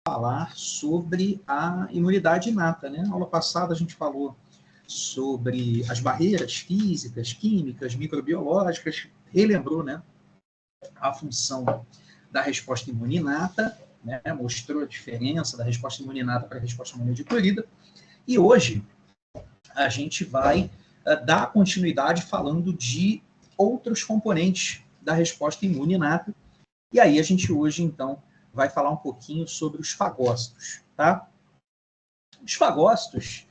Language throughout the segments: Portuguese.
falar sobre a imunidade inata, né? Na aula passada a gente falou sobre as barreiras físicas, químicas, microbiológicas, relembrou, né, a função da resposta imune inata, né, mostrou a diferença da resposta imune inata para a resposta imune adquirida, e hoje a gente vai dar continuidade falando de outros componentes da resposta imune inata, e aí a gente hoje, então, vai falar um pouquinho sobre os fagócitos, tá? Os fagócitos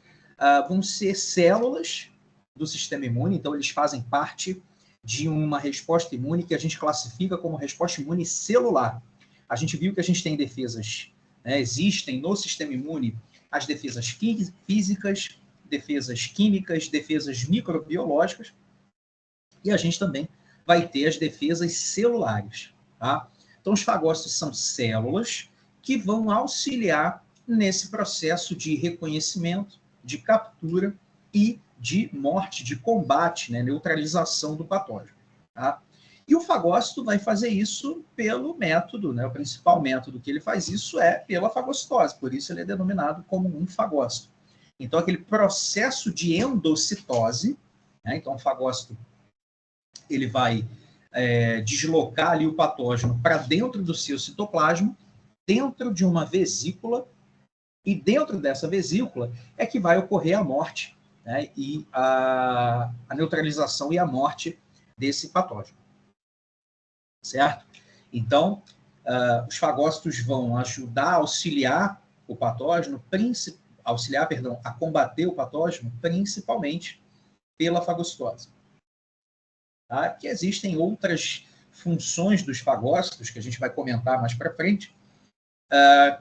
vão ser células do sistema imune, então eles fazem parte de uma resposta imune que a gente classifica como resposta imune celular. A gente viu que a gente tem defesas, né, existem no sistema imune as defesas físicas, defesas químicas, defesas microbiológicas, e a gente também vai ter as defesas celulares, tá? Então, os fagócitos são células que vão auxiliar nesse processo de reconhecimento, de captura e de morte, de combate, né, neutralização do patógeno, tá? E o fagócito vai fazer isso pelo método, né, o principal método que ele faz isso é pela fagocitose, por isso ele é denominado como um fagócito. Então, aquele processo de endocitose, né, então o fagócito ele vai deslocar ali o patógeno para dentro do seu citoplasma, dentro de uma vesícula, e dentro dessa vesícula é que vai ocorrer a morte, né, e a neutralização e a morte desse patógeno. Certo? Então, os fagócitos vão ajudar a auxiliar o patógeno, a combater o patógeno, principalmente pela fagocitose. Tá? Que existem outras funções dos fagócitos, que a gente vai comentar mais para frente,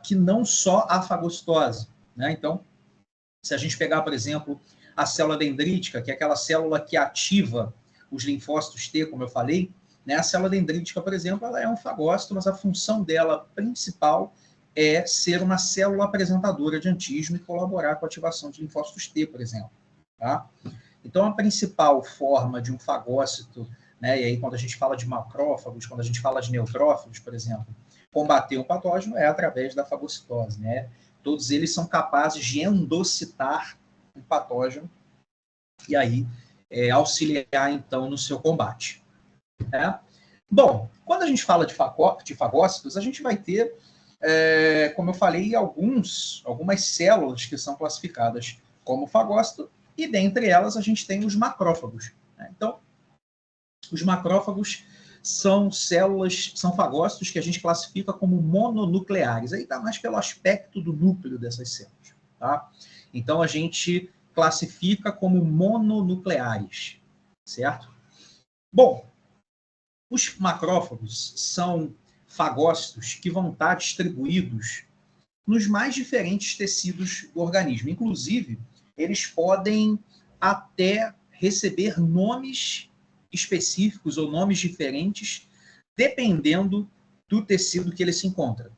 que não só a fagocitose. Né? Então, se a gente pegar, por exemplo, a célula dendrítica, que é aquela célula que ativa os linfócitos T, como eu falei, né? A célula dendrítica, por exemplo, ela é um fagócito, mas a função dela principal é ser uma célula apresentadora de antígeno e colaborar com a ativação de linfócitos T, por exemplo. Tá? Então, a principal forma de um fagócito, né, e aí quando a gente fala de macrófagos, quando a gente fala de neutrófilos, por exemplo, combater o patógeno é através da fagocitose. Né? Todos eles são capazes de endocitar o patógeno e aí auxiliar, então, no seu combate. Né? Bom, quando a gente fala de fagócitos, a gente vai ter, como eu falei, algumas células que são classificadas como fagócito, e dentre elas a gente tem os macrófagos. Né? Então, os macrófagos são células, são fagócitos que a gente classifica como mononucleares. Aí está mais pelo aspecto do núcleo dessas células. Tá? Então, a gente classifica como mononucleares, certo? Bom, os macrófagos são fagócitos que vão estar distribuídos nos mais diferentes tecidos do organismo. Inclusive, eles podem até receber nomes específicos ou nomes diferentes, dependendo do tecido que ele se encontra.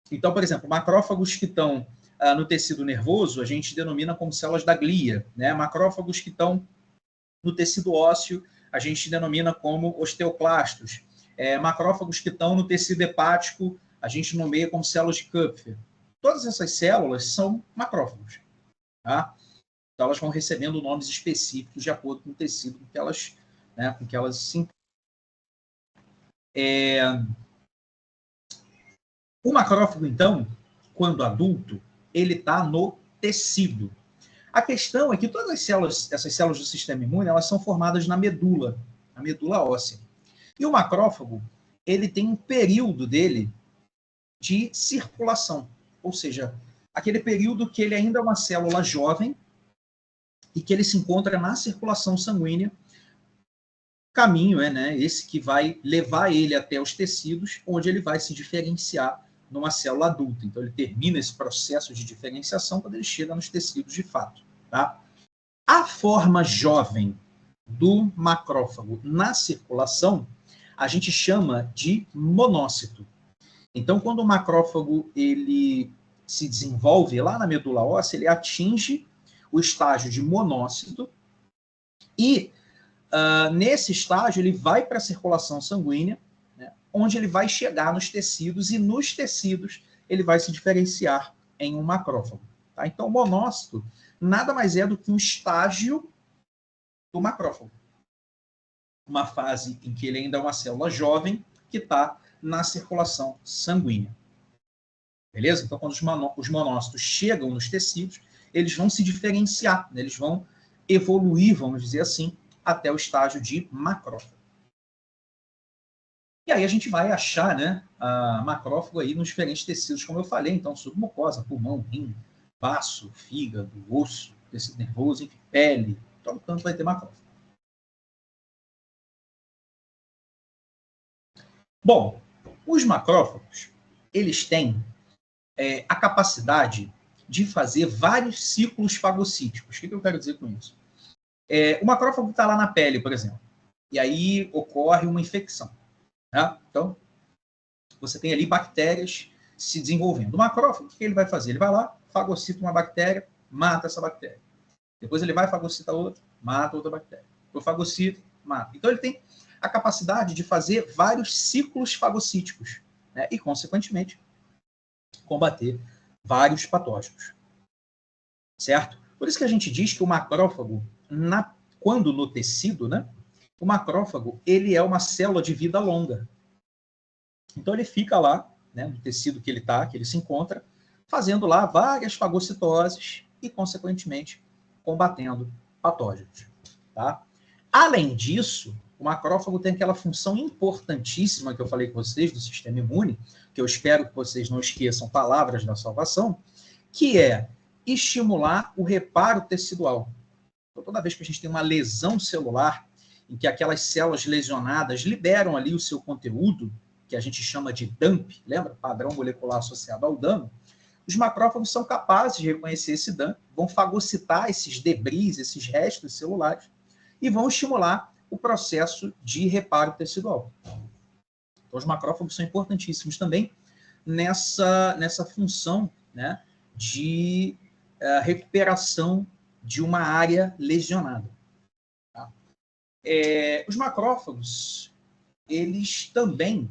Então, por exemplo, macrófagos que estão no tecido nervoso, a gente denomina como células da glia. Né? Macrófagos que estão no tecido ósseo, a gente denomina como osteoclastos. Macrófagos que estão no tecido hepático, a gente nomeia como células de Kupffer. Todas essas células são macrófagos. Tá? Então, elas vão recebendo nomes específicos de acordo com o tecido com que elas, né, com que elas se encontram. O macrófago, então, quando adulto, ele está no tecido. A questão é que todas essas células do sistema imune, elas são formadas na medula óssea. E o macrófago, ele tem um período dele de circulação, ou seja, aquele período que ele ainda é uma célula jovem e que ele se encontra na circulação sanguínea. Caminho né, esse que vai levar ele até os tecidos, onde ele vai se diferenciar numa célula adulta. Então, ele termina esse processo de diferenciação quando ele chega nos tecidos de fato. Tá? A forma jovem do macrófago na circulação, a gente chama de monócito. Então, quando o macrófago ele se desenvolve lá na medula óssea, ele atinge o estágio de monócito e, nesse estágio, ele vai para a circulação sanguínea, né, onde ele vai chegar nos tecidos, e nos tecidos ele vai se diferenciar em um macrófago. Tá? Então, o monócito nada mais é do que um estágio do macrófago. Uma fase em que ele ainda é uma célula jovem que está na circulação sanguínea. Beleza? Então, quando os monócitos chegam nos tecidos, eles vão se diferenciar, né? Eles vão evoluir, vamos dizer assim, até o estágio de macrófago. E aí a gente vai achar, né, a macrófago aí nos diferentes tecidos, como eu falei, então submucosa, pulmão, rim, baço, fígado, osso, tecido nervoso, enfim, pele, todo canto vai ter macrófago. Bom, os macrófagos, eles têm a capacidade de fazer vários ciclos fagocíticos. O que eu quero dizer com isso? O macrófago está lá na pele, por exemplo, e aí ocorre uma infecção. Né? Então, você tem ali bactérias se desenvolvendo. O macrófago, o que ele vai fazer? Ele vai lá, fagocita uma bactéria, mata essa bactéria. Depois ele vai, fagocita outra, mata outra bactéria. Depois fagocita, mata. Então, ele tem a capacidade de fazer vários ciclos fagocíticos, né? E, consequentemente, combater vários patógenos. Certo? Por isso que a gente diz que o macrófago, quando no tecido, né, o macrófago ele é uma célula de vida longa. Então ele fica lá, né, no tecido que ele está, que ele se encontra, fazendo lá várias fagocitoses e, consequentemente, combatendo patógenos. Tá? Além disso, o macrófago tem aquela função importantíssima que eu falei com vocês do sistema imune, que eu espero que vocês não esqueçam palavras da salvação, que é estimular o reparo tecidual. Então, toda vez que a gente tem uma lesão celular, em que aquelas células lesionadas liberam ali o seu conteúdo, que a gente chama de DAMP, lembra? Padrão molecular associado ao dano, os macrófagos são capazes de reconhecer esse DAMP, vão fagocitar esses debris, esses restos celulares, e vão estimular o processo de reparo tecidual. Então, os macrófagos são importantíssimos também nessa função, né, de recuperação de uma área lesionada. Tá? Os macrófagos, eles também,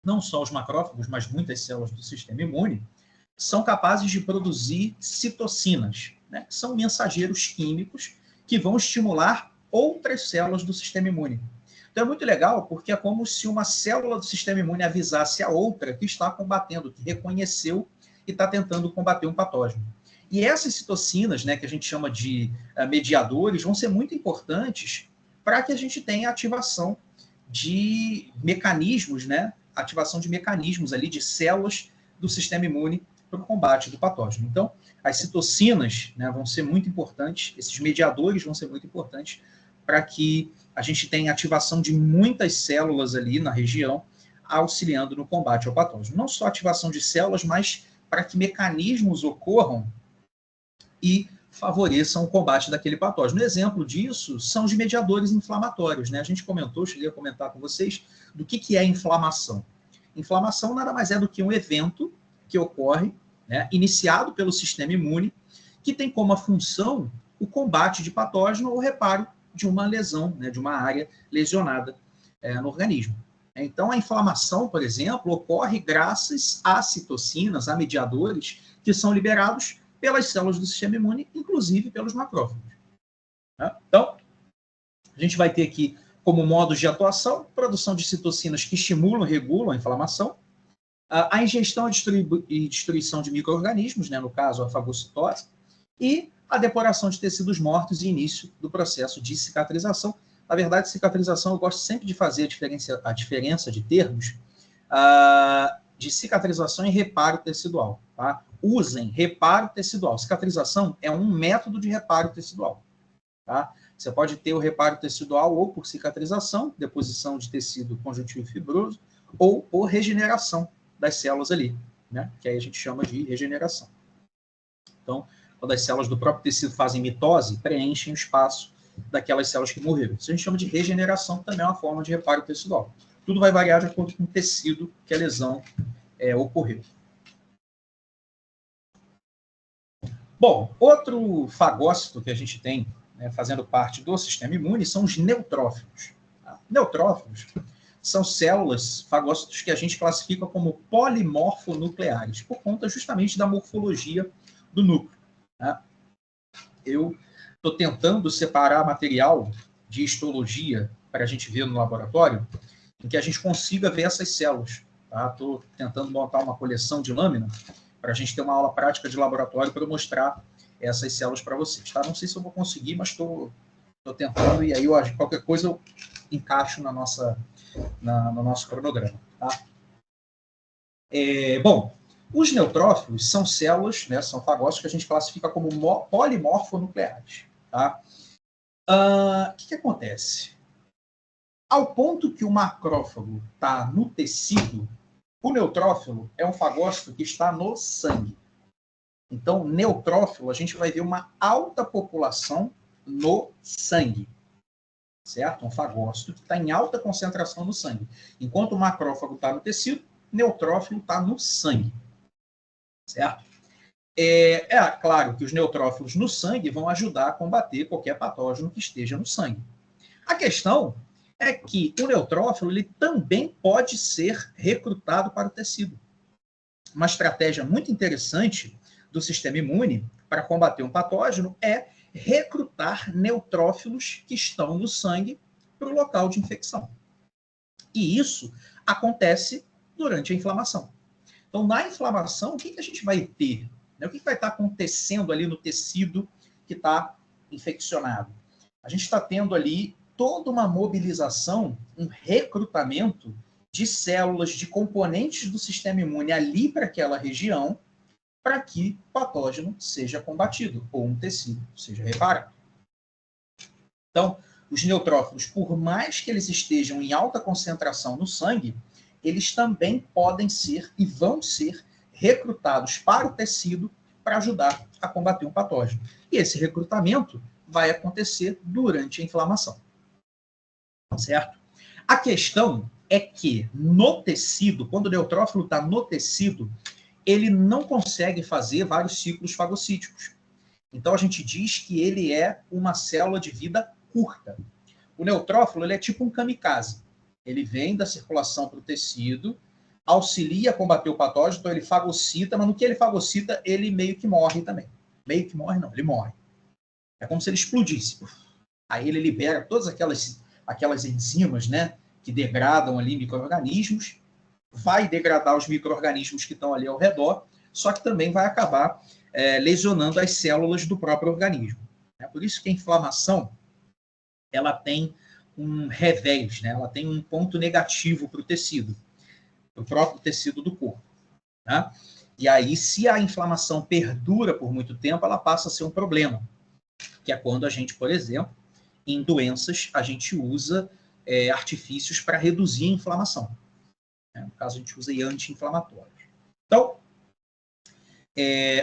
não só os macrófagos, mas muitas células do sistema imune, são capazes de produzir citocinas, né, que são mensageiros químicos que vão estimular outras células do sistema imune. Então é muito legal, porque é como se uma célula do sistema imune avisasse a outra que está combatendo, que reconheceu e está tentando combater um patógeno. E essas citocinas, né, que a gente chama de mediadores, vão ser muito importantes para que a gente tenha ativação de mecanismos, né, ativação de mecanismos ali de células do sistema imune para o combate do patógeno. Então, as citocinas, né, vão ser muito importantes, esses mediadores vão ser muito importantes para que a gente tenha ativação de muitas células ali na região, auxiliando no combate ao patógeno. Não só ativação de células, mas para que mecanismos ocorram e favoreçam o combate daquele patógeno. Um exemplo disso são os mediadores inflamatórios, né? A gente cheguei a comentar com vocês do que é inflamação. Inflamação nada mais é do que um evento que ocorre, né, iniciado pelo sistema imune, que tem como função o combate de patógeno ou reparo de uma lesão, né, de uma área lesionada no organismo. Então, a inflamação, por exemplo, ocorre graças a citocinas, a mediadores, que são liberados pelas células do sistema imune, inclusive pelos macrófagos. Então, a gente vai ter aqui como modos de atuação, produção de citocinas que estimulam e regulam a inflamação, a ingestão e destruição de micro-organismos, né, no caso a fagocitose, e a depuração de tecidos mortos e início do processo de cicatrização. Na verdade, cicatrização, eu gosto sempre de fazer a diferença de termos de cicatrização e reparo tecidual. Tá? Usem reparo tecidual. Cicatrização é um método de reparo tecidual. Tá? Você pode ter o reparo tecidual ou por cicatrização, deposição de tecido conjuntivo fibroso, ou por regeneração das células ali, né? Que aí a gente chama de regeneração. Então, quando as células do próprio tecido fazem mitose, preenchem o espaço daquelas células que morreram. Isso a gente chama de regeneração, que também é uma forma de reparo tecidual. Tudo vai variar de acordo com o tecido que a lesão ocorreu. Bom, outro fagócito que a gente tem, né, fazendo parte do sistema imune, são os neutrófilos. Tá? Neutrófilos são células, fagócitos, que a gente classifica como polimorfonucleares, por conta justamente da morfologia do núcleo. Né? Eu estou tentando separar material de histologia para a gente ver no laboratório, em que a gente consiga ver essas células. Estou tentando montar uma coleção de lâmina para a gente ter uma aula prática de laboratório para eu mostrar essas células para vocês. Tá? Não sei se eu vou conseguir, mas estou tentando, e aí qualquer coisa eu encaixo no nosso cronograma. Tá? Bom, os neutrófilos são células, né, são fagócitos que a gente classifica como polimorfonucleares. Tá? O que acontece? Ao ponto que o macrófago está no tecido, o neutrófilo é um fagócito que está no sangue. Então, neutrófilo, a gente vai ver uma alta população no sangue. Certo? Um fagócito que está em alta concentração no sangue. Enquanto o macrófago está no tecido, o neutrófilo está no sangue. Certo? Claro que os neutrófilos no sangue vão ajudar a combater qualquer patógeno que esteja no sangue. A questão é que o neutrófilo ele também pode ser recrutado para o tecido. Uma estratégia muito interessante do sistema imune para combater um patógeno é recrutar neutrófilos que estão no sangue para o local de infecção. E isso acontece durante a inflamação. Então, na inflamação, o que a gente vai ter? O que vai estar acontecendo ali no tecido que está infeccionado? A gente está tendo ali toda uma mobilização, um recrutamento de células, de componentes do sistema imune ali para aquela região, para que o patógeno seja combatido, ou um tecido seja reparado. Então, os neutrófilos, por mais que eles estejam em alta concentração no sangue, eles também podem ser e vão ser recrutados para o tecido para ajudar a combater um patógeno. E esse recrutamento vai acontecer durante a inflamação. Certo? A questão é que no tecido, quando o neutrófilo está no tecido, ele não consegue fazer vários ciclos fagocíticos. Então, a gente diz que ele é uma célula de vida curta. O neutrófilo ele é tipo um kamikaze. Ele vem da circulação para o tecido, auxilia a combater o patógeno, então ele fagocita, mas no que ele fagocita, ele meio que morre também. Meio que morre, não, ele morre. É como se ele explodisse. Aí ele libera todas aquelas enzimas, né, que degradam ali micro-organismos, vai degradar os micro-organismos que estão ali ao redor, só que também vai acabar lesionando as células do próprio organismo. É por isso que a inflamação ela tem um revés, né? Ela tem um ponto negativo para o tecido, para o próprio tecido do corpo. Né? E aí, se a inflamação perdura por muito tempo, ela passa a ser um problema, que é quando a gente, por exemplo, em doenças, a gente usa artifícios para reduzir a inflamação. No caso, a gente usa anti-inflamatórios. Então,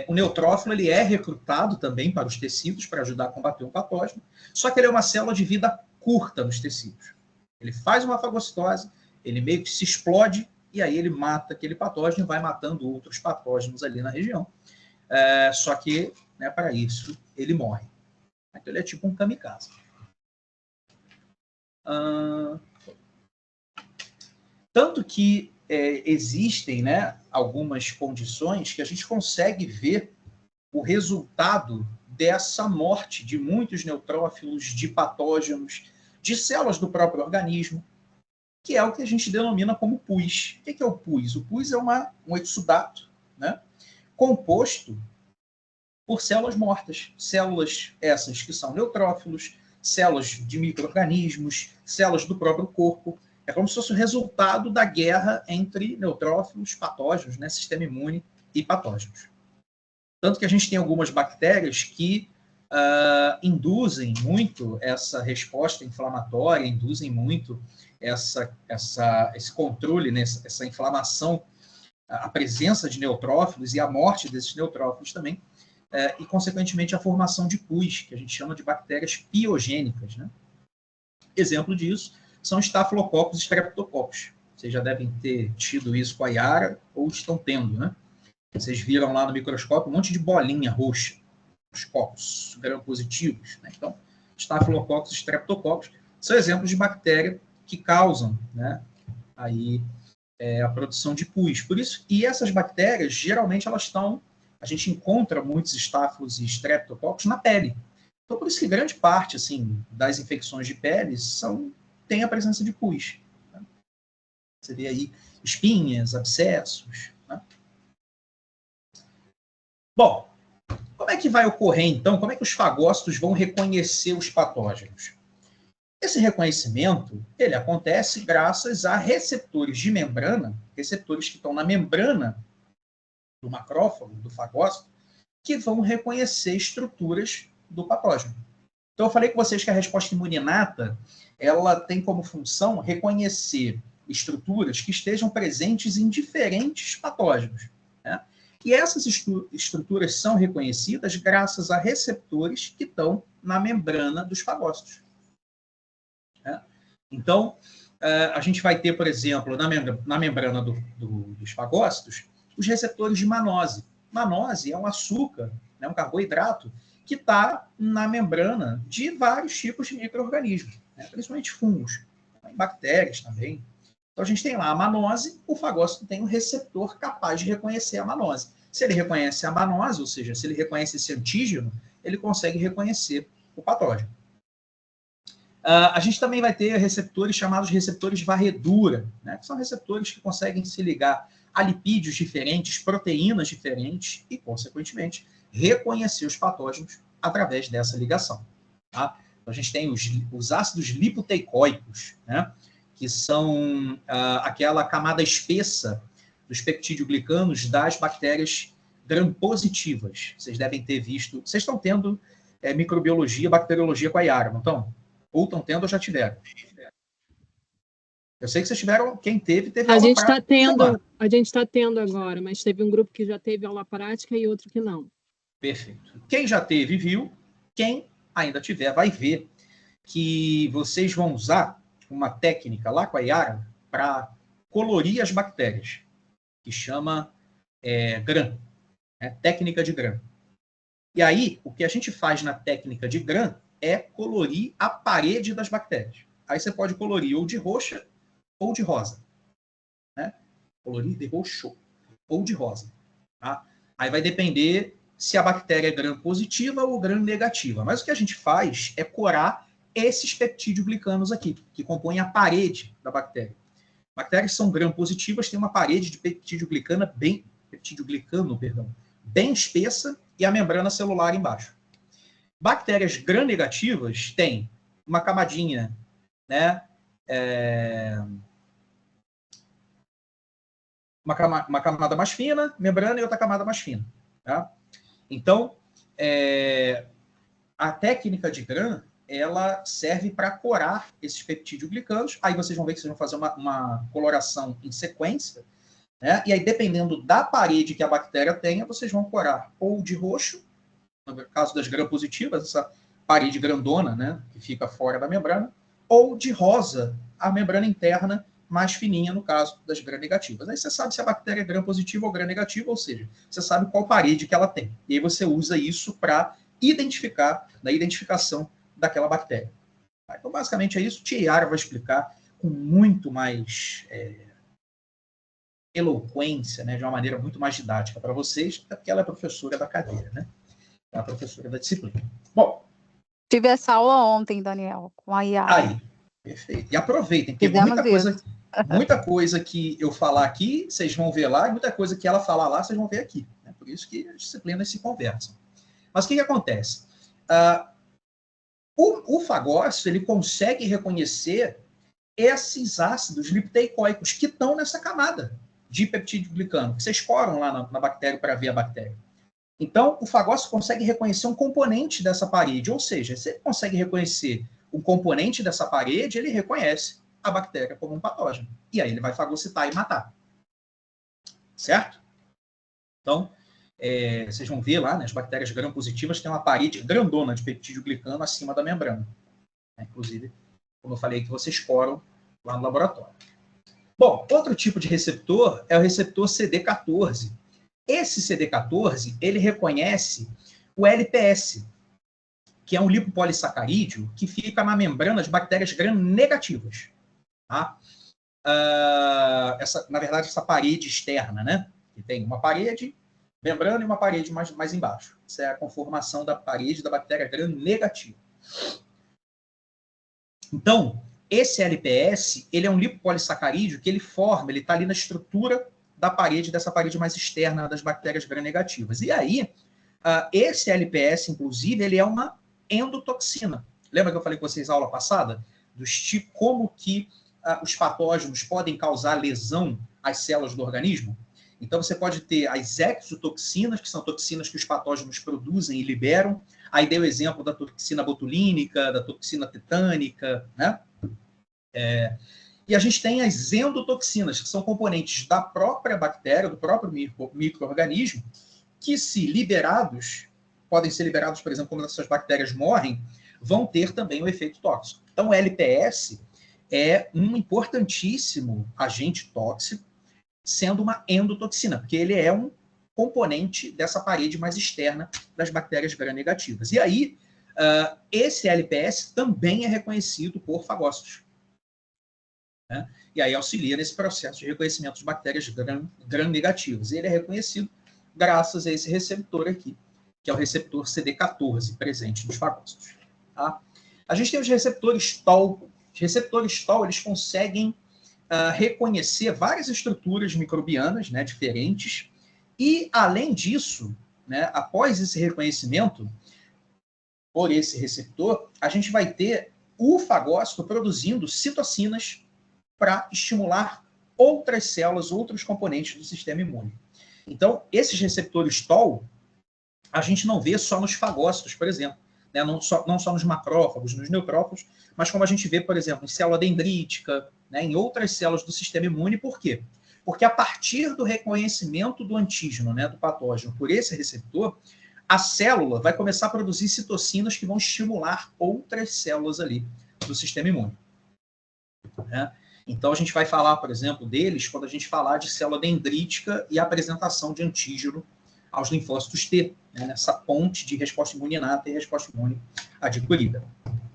o neutrófilo ele é recrutado também para os tecidos para ajudar a combater um patógeno, só que ele é uma célula de vida curta nos tecidos. Ele faz uma fagocitose, ele meio que se explode e aí ele mata aquele patógeno e vai matando outros patógenos ali na região. Só que, né, para isso, ele morre. Então, ele é tipo um kamikaze. Tanto que existem, né, algumas condições que a gente consegue ver o resultado dessa morte de muitos neutrófilos, de patógenos, de células do próprio organismo, que é o que a gente denomina como pus. O que é o pus? O pus é um exudato, né, composto por células mortas. Células essas que são neutrófilos, células de micro-organismos, células do próprio corpo. É como se fosse o resultado da guerra entre neutrófilos, patógenos, né, sistema imune e patógenos. Tanto que a gente tem algumas bactérias que induzem muito essa resposta inflamatória, induzem muito esse controle, né, essa inflamação, a presença de neutrófilos e a morte desses neutrófilos também, e, consequentemente, a formação de pus, que a gente chama de bactérias piogênicas. Né? Exemplo disso são Staphylococcus e Streptococcus. Vocês já devem ter tido isso com a Yara, ou estão tendo, né? Vocês viram lá no microscópio um monte de bolinha roxa, os cocos gram-positivos. Né? Então, Staphylococcus e Streptococcus são exemplos de bactéria que causam, né, aí a produção de pus. Por isso, e essas bactérias, geralmente, elas estão, a gente encontra muitos estáfilos e streptococcus na pele. Então, por isso que grande parte, assim, das infecções de pele tem a presença de pus. Né? Você vê aí espinhas, abscessos. Né? Bom, como é que vai ocorrer, então? Como é que os fagócitos vão reconhecer os patógenos? Esse reconhecimento, ele acontece graças a receptores de membrana, receptores que estão na membrana do macrófago, do fagócito, que vão reconhecer estruturas do patógeno. Então, eu falei com vocês que a resposta imune inata, ela tem como função reconhecer estruturas que estejam presentes em diferentes patógenos. Né? E essas estruturas são reconhecidas graças a receptores que estão na membrana dos fagócitos. Né? Então, a gente vai ter, por exemplo, na membrana dos fagócitos, os receptores de manose. Manose é um açúcar, né, um carboidrato, que está na membrana de vários tipos de micro-organismos, né, principalmente fungos, bactérias também. Então, a gente tem lá a manose, o fagócito tem um receptor capaz de reconhecer a manose. Se ele reconhece a manose, ou seja, se ele reconhece esse antígeno, ele consegue reconhecer o patógeno. A gente também vai ter receptores chamados receptores de varredura, né, que são receptores que conseguem se ligar a lipídios diferentes, proteínas diferentes e, consequentemente, reconhecer os patógenos através dessa ligação. Tá? Então, a gente tem os ácidos lipoteicoicos, né, que são aquela camada espessa dos peptidoglicanos das bactérias gram-positivas. Vocês devem ter visto, vocês estão tendo microbiologia, bacteriologia com a Yara, não estão? Ou estão tendo ou já tiveram? Eu sei que vocês tiveram, quem teve a aula gente está prática. tendo, a gente está tendo agora, mas teve um grupo que já teve aula prática e outro que não. Perfeito. Quem já teve, viu. Quem ainda tiver, vai ver que vocês vão usar uma técnica lá com a Yara para colorir as bactérias, que chama GRAM, né? Técnica de GRAM. E aí, o que a gente faz na técnica de GRAM é colorir a parede das bactérias. Aí você pode colorir ou de roxa ou de rosa. Né? Colorir de roxo ou de rosa. Tá? Aí vai depender se a bactéria é gram positiva ou gram negativa. Mas o que a gente faz é corar esses peptidoglicanos aqui, que compõem a parede da bactéria. Bactérias que são gram positivas têm uma parede de peptidoglicano bem espessa e a membrana celular embaixo. Bactérias gram negativas têm uma camadinha, né, uma camada mais fina, membrana e outra camada mais fina. Tá? Então, a técnica de GRAM, ela serve para corar esses peptidoglicanos. Aí vocês vão ver que vocês vão fazer uma coloração em sequência, né? E aí, dependendo da parede que a bactéria tenha, vocês vão corar ou de roxo, no caso das gram positivas, essa parede grandona, né, que fica fora da membrana, ou de rosa, a membrana interna mais fininha, no caso das gram negativas. Aí você sabe se a bactéria é gram positiva ou gram negativa, ou seja, você sabe qual parede que ela tem. E aí você usa isso para identificar, na identificação daquela bactéria. Então, basicamente é isso. Tia Yara vai explicar com muito mais eloquência, né, de uma maneira muito mais didática para vocês, porque ela é professora da cadeira, né? É a professora da disciplina. Bom. Tive essa aula ontem, Daniel, com a Yara. Aí, perfeito. E aproveitem, porque muita coisa que eu falar aqui, vocês vão ver lá, e muita coisa que ela falar lá, vocês vão ver aqui. Né? Por isso que as disciplinas se conversam. Mas o que acontece? O fagócito, ele consegue reconhecer esses ácidos lipoteicoicos que estão nessa camada de peptidoglicano, que vocês coram lá na bactéria para ver a bactéria. Então, o fagócito consegue reconhecer um componente dessa parede, ou seja, se ele consegue reconhecer um componente dessa parede, ele reconhece a bactéria como um patógeno. E aí ele vai fagocitar e matar. Certo? Então, vocês vão ver lá, né, as bactérias gram-positivas têm uma parede grandona de peptidoglicano acima da membrana. Inclusive, como eu falei, que vocês coram lá no laboratório. Bom, outro tipo de receptor é o receptor CD14. Esse CD14, ele reconhece o LPS, que é um lipopolissacarídeo que fica na membrana de bactérias gram-negativas. Tá? na verdade, essa parede externa, né? Que tem uma parede, membrana e uma parede mais embaixo. Essa é a conformação da parede da bactéria gram-negativa. Então, esse LPS, ele é um lipopolissacarídeo que ele está ali na estrutura da parede, dessa parede mais externa das bactérias gram-negativas. E aí, esse LPS, inclusive, ele é uma endotoxina. Lembra que eu falei com vocês na aula passada? Como que os patógenos podem causar lesão às células do organismo? Então, você pode ter as exotoxinas, que são toxinas que os patógenos produzem e liberam. Aí dei o exemplo da toxina botulínica, da toxina tetânica, né? E a gente tem as endotoxinas, que são componentes da própria bactéria, do próprio micro-organismo, que, se liberados, podem ser liberados, por exemplo, quando essas bactérias morrem, vão ter também o efeito tóxico. Então, o LPS é um importantíssimo agente tóxico, sendo uma endotoxina, porque ele é um componente dessa parede mais externa das bactérias gram-negativas. E aí, esse LPS também é reconhecido por fagócitos, né? E aí auxilia nesse processo de reconhecimento de bactérias gram-negativas. E ele é reconhecido graças a esse receptor aqui, que é o receptor CD14, presente nos fagócitos. Tá? A gente tem os receptores TOL. Os receptores TOL, eles conseguem reconhecer várias estruturas microbianas, né, diferentes, e, além disso, né, após esse reconhecimento por esse receptor, a gente vai ter o fagócito produzindo citocinas para estimular outras células, outros componentes do sistema imune. Então, esses receptores TOL, a gente não vê só nos fagócitos, por exemplo, né? Não só nos macrófagos, nos neutrófagos, mas como a gente vê, por exemplo, em célula dendrítica, né? Em outras células do sistema imune. Por quê? Porque a partir do reconhecimento do antígeno, né, do patógeno, por esse receptor, a célula vai começar a produzir citocinas que vão estimular outras células ali do sistema imune, né? Então, a gente vai falar, por exemplo, deles quando a gente falar de célula dendrítica e a apresentação de antígeno aos linfócitos T, né, nessa ponte de resposta imune inata e resposta imune adquirida.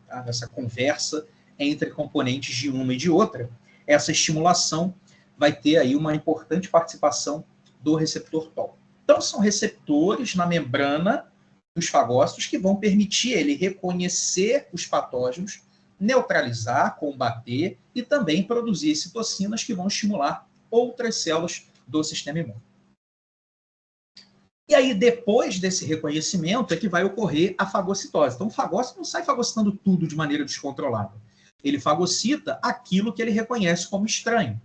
Tá? Essa conversa entre componentes de uma e de outra, essa estimulação vai ter aí uma importante participação do receptor TOL. Então, são receptores na membrana dos fagócitos que vão permitir ele reconhecer os patógenos, neutralizar, combater e também produzir citocinas que vão estimular outras células do sistema imune. E aí, depois desse reconhecimento, é que vai ocorrer a fagocitose. Então, o fagócito não sai fagocitando tudo de maneira descontrolada. Ele fagocita aquilo que ele reconhece como estranho.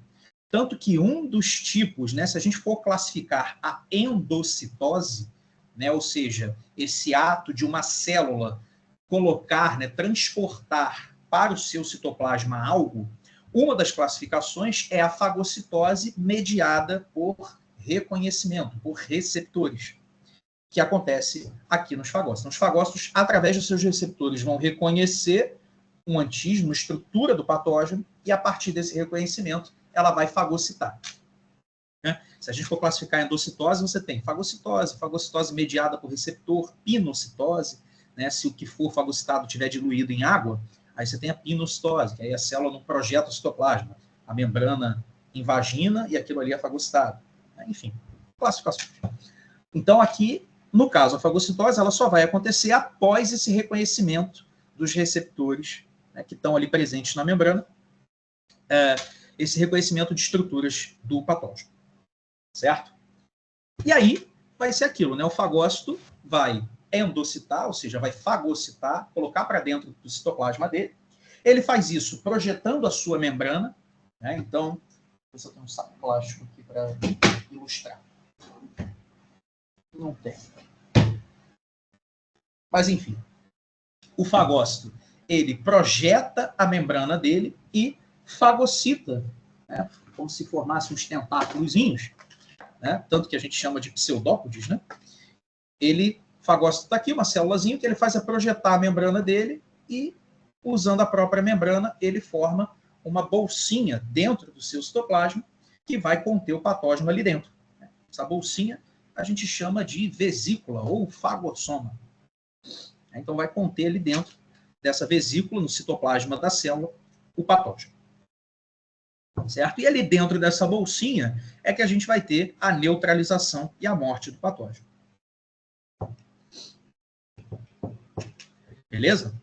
Tanto que um dos tipos, né, se a gente for classificar a endocitose, né, ou seja, esse ato de uma célula colocar, né, transportar para o seu citoplasma algo, uma das classificações é a fagocitose mediada por reconhecimento, por receptores, que acontece aqui nos fagócitos. Então, os fagócitos, através dos seus receptores, vão reconhecer um antígeno, uma estrutura do patógeno, e a partir desse reconhecimento, ela vai fagocitar. Né? Se a gente for classificar a endocitose, você tem fagocitose mediada por receptor, pinocitose, né? Se o que for fagocitado estiver diluído em água, aí você tem a pinocitose, que aí a célula não projeta o citoplasma, a membrana invagina e aquilo ali é fagocitado. Enfim, classificação. Então, aqui, no caso, a fagocitose, ela só vai acontecer após esse reconhecimento dos receptores, né, que estão ali presentes na membrana, esse reconhecimento de estruturas do patógeno. Certo? E aí, vai ser aquilo, né? O fagócito vai endocitar, ou seja, vai fagocitar, colocar para dentro do citoplasma dele. Ele faz isso projetando a sua membrana, né? Então, eu tenho um saco plástico aqui para ilustrar. Não tem. Mas, enfim, o fagócito, ele projeta a membrana dele e fagocita, né? Como se formasse uns tentáculozinhos, né? Tanto que a gente chama de pseudópodes, né? Ele, fagócito está aqui, uma célulazinha, que ele faz é projetar a membrana dele e, usando a própria membrana, ele forma uma bolsinha dentro do seu citoplasma que vai conter o patógeno ali dentro. Essa bolsinha a gente chama de vesícula ou fagossoma. Então, vai conter ali dentro dessa vesícula, no citoplasma da célula, o patógeno. certo? E ali dentro dessa bolsinha é que a gente vai ter a neutralização e a morte do patógeno. Beleza?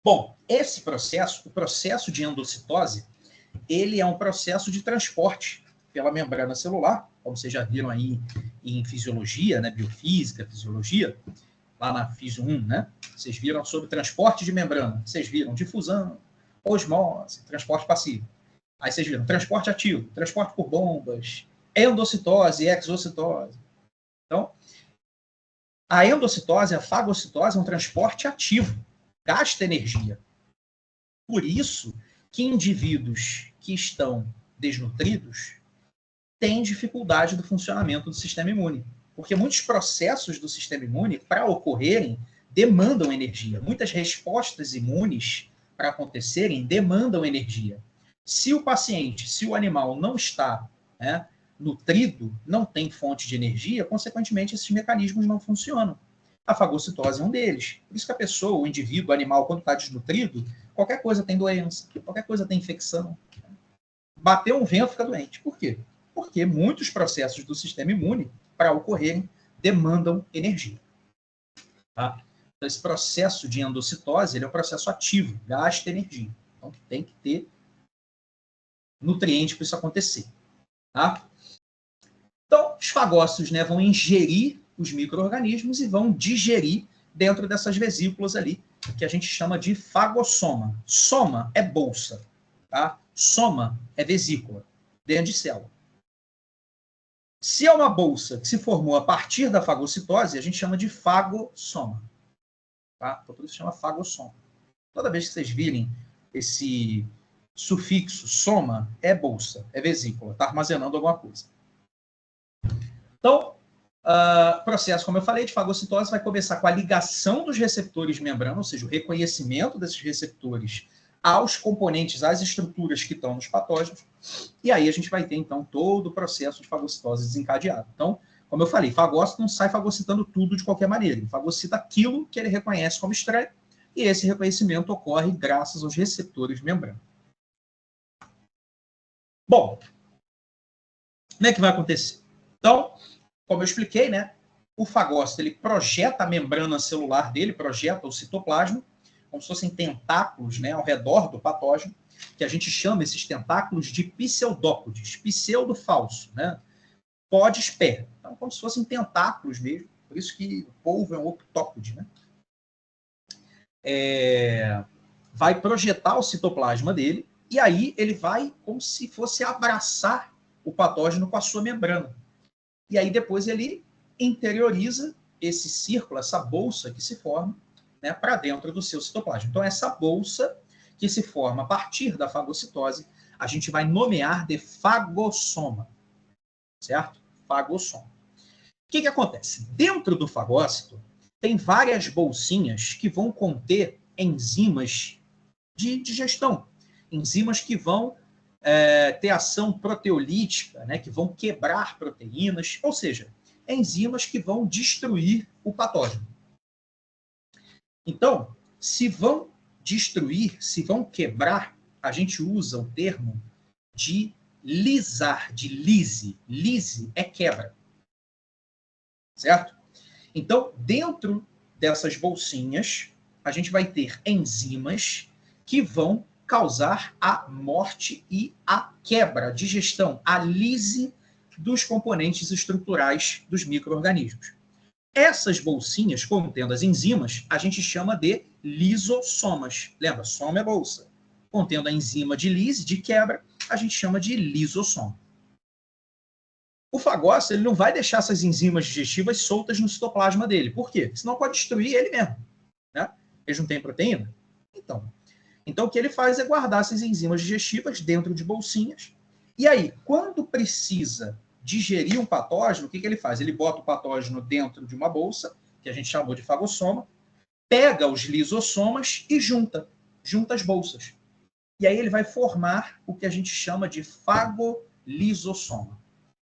Bom, esse processo, o processo de endocitose, ele é um processo de transporte pela membrana celular, como vocês já viram aí em fisiologia, né, biofísica, fisiologia, lá na Físio 1, né? Vocês viram sobre transporte de membrana, vocês viram difusão, osmose, transporte passivo. Aí vocês viram transporte ativo, transporte por bombas, endocitose e exocitose. Então, a endocitose, a fagocitose é um transporte ativo, gasta energia. Por isso que indivíduos que estão desnutridos têm dificuldade do funcionamento do sistema imune. Porque muitos processos do sistema imune, para ocorrerem, demandam energia. Muitas respostas imunes, para acontecerem, demandam energia. Se o paciente, se o animal não está, né, nutrido, não tem fonte de energia, consequentemente, esses mecanismos não funcionam. A fagocitose é um deles. Por isso que a pessoa, o indivíduo, o animal, quando está desnutrido, qualquer coisa tem doença, qualquer coisa tem infecção. Bateu um vento, fica doente. Por quê? Porque muitos processos do sistema imune, para ocorrerem, demandam energia. Tá? Então, esse processo de endocitose, ele é um processo ativo, gasta energia. Então, tem que ter nutriente para isso acontecer. Tá? Então, os fagócitos, né, vão ingerir os micro-organismos e vão digerir dentro dessas vesículas ali, que a gente chama de fagossoma. Soma é bolsa, tá? Soma é vesícula, dentro de célula. Se é uma bolsa que se formou a partir da fagocitose, a gente chama de fagossoma. Tá? Então, por isso chama fagossoma. Toda vez que vocês virem esse sufixo soma, é bolsa, é vesícula, está armazenando alguma coisa. Então, processo, como eu falei, de fagocitose vai começar com a ligação dos receptores membrana, ou seja, o reconhecimento desses receptores aos componentes, às estruturas que estão nos patógenos, e aí a gente vai ter, então, todo o processo de fagocitose desencadeado. Então, como eu falei, fagócito não sai fagocitando tudo de qualquer maneira, ele fagocita aquilo que ele reconhece como estranho, e esse reconhecimento ocorre graças aos receptores membrana. Bom, como é que vai acontecer? Então, como eu expliquei, né, o fagócito ele projeta a membrana celular dele, projeta o citoplasma, como se fossem tentáculos, né, ao redor do patógeno, que a gente chama esses tentáculos de pseudópodes, pseudo falso, né? Podes pé. Então, como se fossem tentáculos mesmo, por isso que o polvo é um octópode, né? Vai projetar o citoplasma dele, e aí ele vai como se fosse abraçar o patógeno com a sua membrana. E aí depois ele interioriza esse círculo, essa bolsa que se forma, né, para dentro do seu citoplasma. Então, essa bolsa que se forma a partir da fagocitose, a gente vai nomear de fagossoma. Certo? Fagossoma. O que acontece? Dentro do fagócito, tem várias bolsinhas que vão conter enzimas de digestão. Enzimas que vão ter ação proteolítica, né, que vão quebrar proteínas, ou seja, enzimas que vão destruir o patógeno. Então, se vão destruir, se vão quebrar, a gente usa o termo de lisar, de lise. Lise é quebra. Certo? Então, dentro dessas bolsinhas, a gente vai ter enzimas que vão causar a morte e a quebra, a digestão, a lise dos componentes estruturais dos micro-organismos. Essas bolsinhas contendo as enzimas, a gente chama de lisossomas. Lembra? Soma é bolsa. Contendo a enzima de lise, de quebra, a gente chama de lisossoma. O fagócito ele não vai deixar essas enzimas digestivas soltas no citoplasma dele. Por quê? Senão pode destruir ele mesmo. Né? Eles não têm proteína? Então, o que ele faz é guardar essas enzimas digestivas dentro de bolsinhas. E aí, quando precisa digerir um patógeno, o que ele faz? Ele bota o patógeno dentro de uma bolsa, que a gente chamou de fagossoma, pega os lisossomas e junta as bolsas. E aí ele vai formar o que a gente chama de fagolisossoma.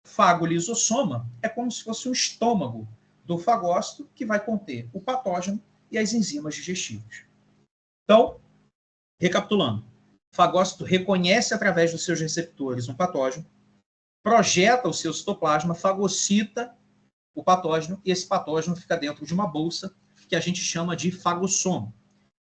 Fagolisossoma é como se fosse um estômago do fagócito que vai conter o patógeno e as enzimas digestivas. Então, recapitulando, O fagócito reconhece através dos seus receptores um patógeno, projeta o seu citoplasma, fagocita o patógeno, e esse patógeno fica dentro de uma bolsa que a gente chama de fagossoma.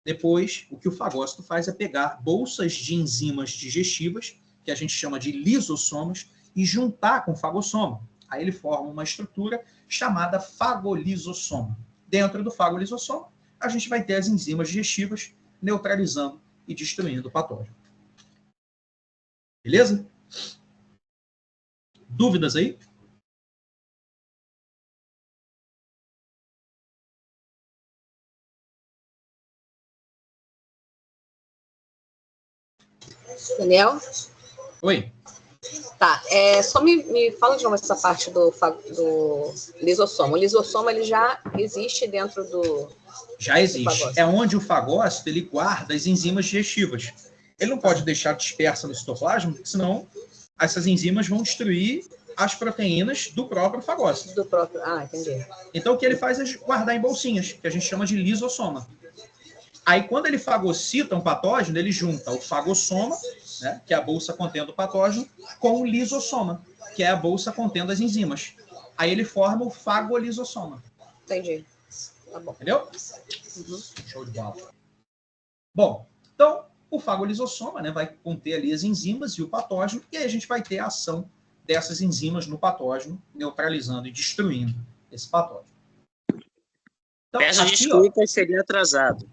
Depois, o que o fagócito faz é pegar bolsas de enzimas digestivas, que a gente chama de lisossomas, e juntar com o fagossoma. Aí ele forma uma estrutura chamada fagolisossoma. Dentro do fagolisossoma, a gente vai ter as enzimas digestivas neutralizando e destruindo o patógeno. Beleza? Dúvidas aí? Daniel? Oi. Tá, só me fala de novo essa parte do lisossoma. O lisossoma, ele já existe dentro do... Já existe. É onde o fagócito ele guarda as enzimas digestivas. Ele não pode deixar dispersa no citoplasma, porque senão essas enzimas vão destruir as proteínas do próprio fagócito. Entendi. Então, o que ele faz é guardar em bolsinhas, que a gente chama de lisossoma. Aí, quando ele fagocita um patógeno, ele junta o fagossoma, né, que é a bolsa contendo o patógeno, com o lisossoma, que é a bolsa contendo as enzimas. Aí ele forma o fagolisossoma. Entendi. Tá bom. Entendeu? Uhum. Show de bola. Bom, então, o fagolisossoma, né, vai conter ali as enzimas e o patógeno, e aí a gente vai ter a ação dessas enzimas no patógeno, neutralizando e destruindo esse patógeno. Então, peço desculpas, seria atrasado.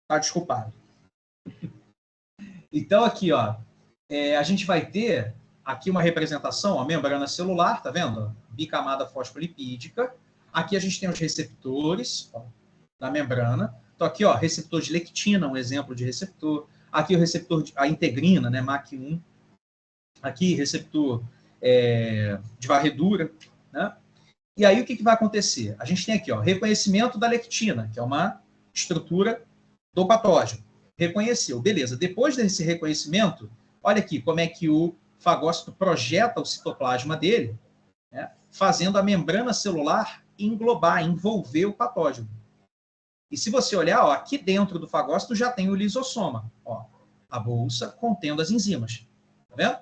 Tá desculpado. Então, aqui, ó, a gente vai ter aqui uma representação, a membrana celular, tá vendo? Bicamada fosfolipídica. Aqui a gente tem os receptores, ó, da membrana. Então, aqui, ó, receptor de lectina, um exemplo de receptor. Aqui o receptor, a integrina, né, MAC1. Aqui, receptor de varredura, né? E aí, o que vai acontecer? A gente tem aqui, ó, reconhecimento da lectina, que é uma estrutura do patógeno. Reconheceu, beleza. Depois desse reconhecimento, olha aqui como é que o fagócito projeta o citoplasma dele, né, fazendo a membrana celular englobar, envolver o patógeno. E se você olhar, ó, aqui dentro do fagócito já tem o lisossoma, ó, a bolsa contendo as enzimas. Tá vendo?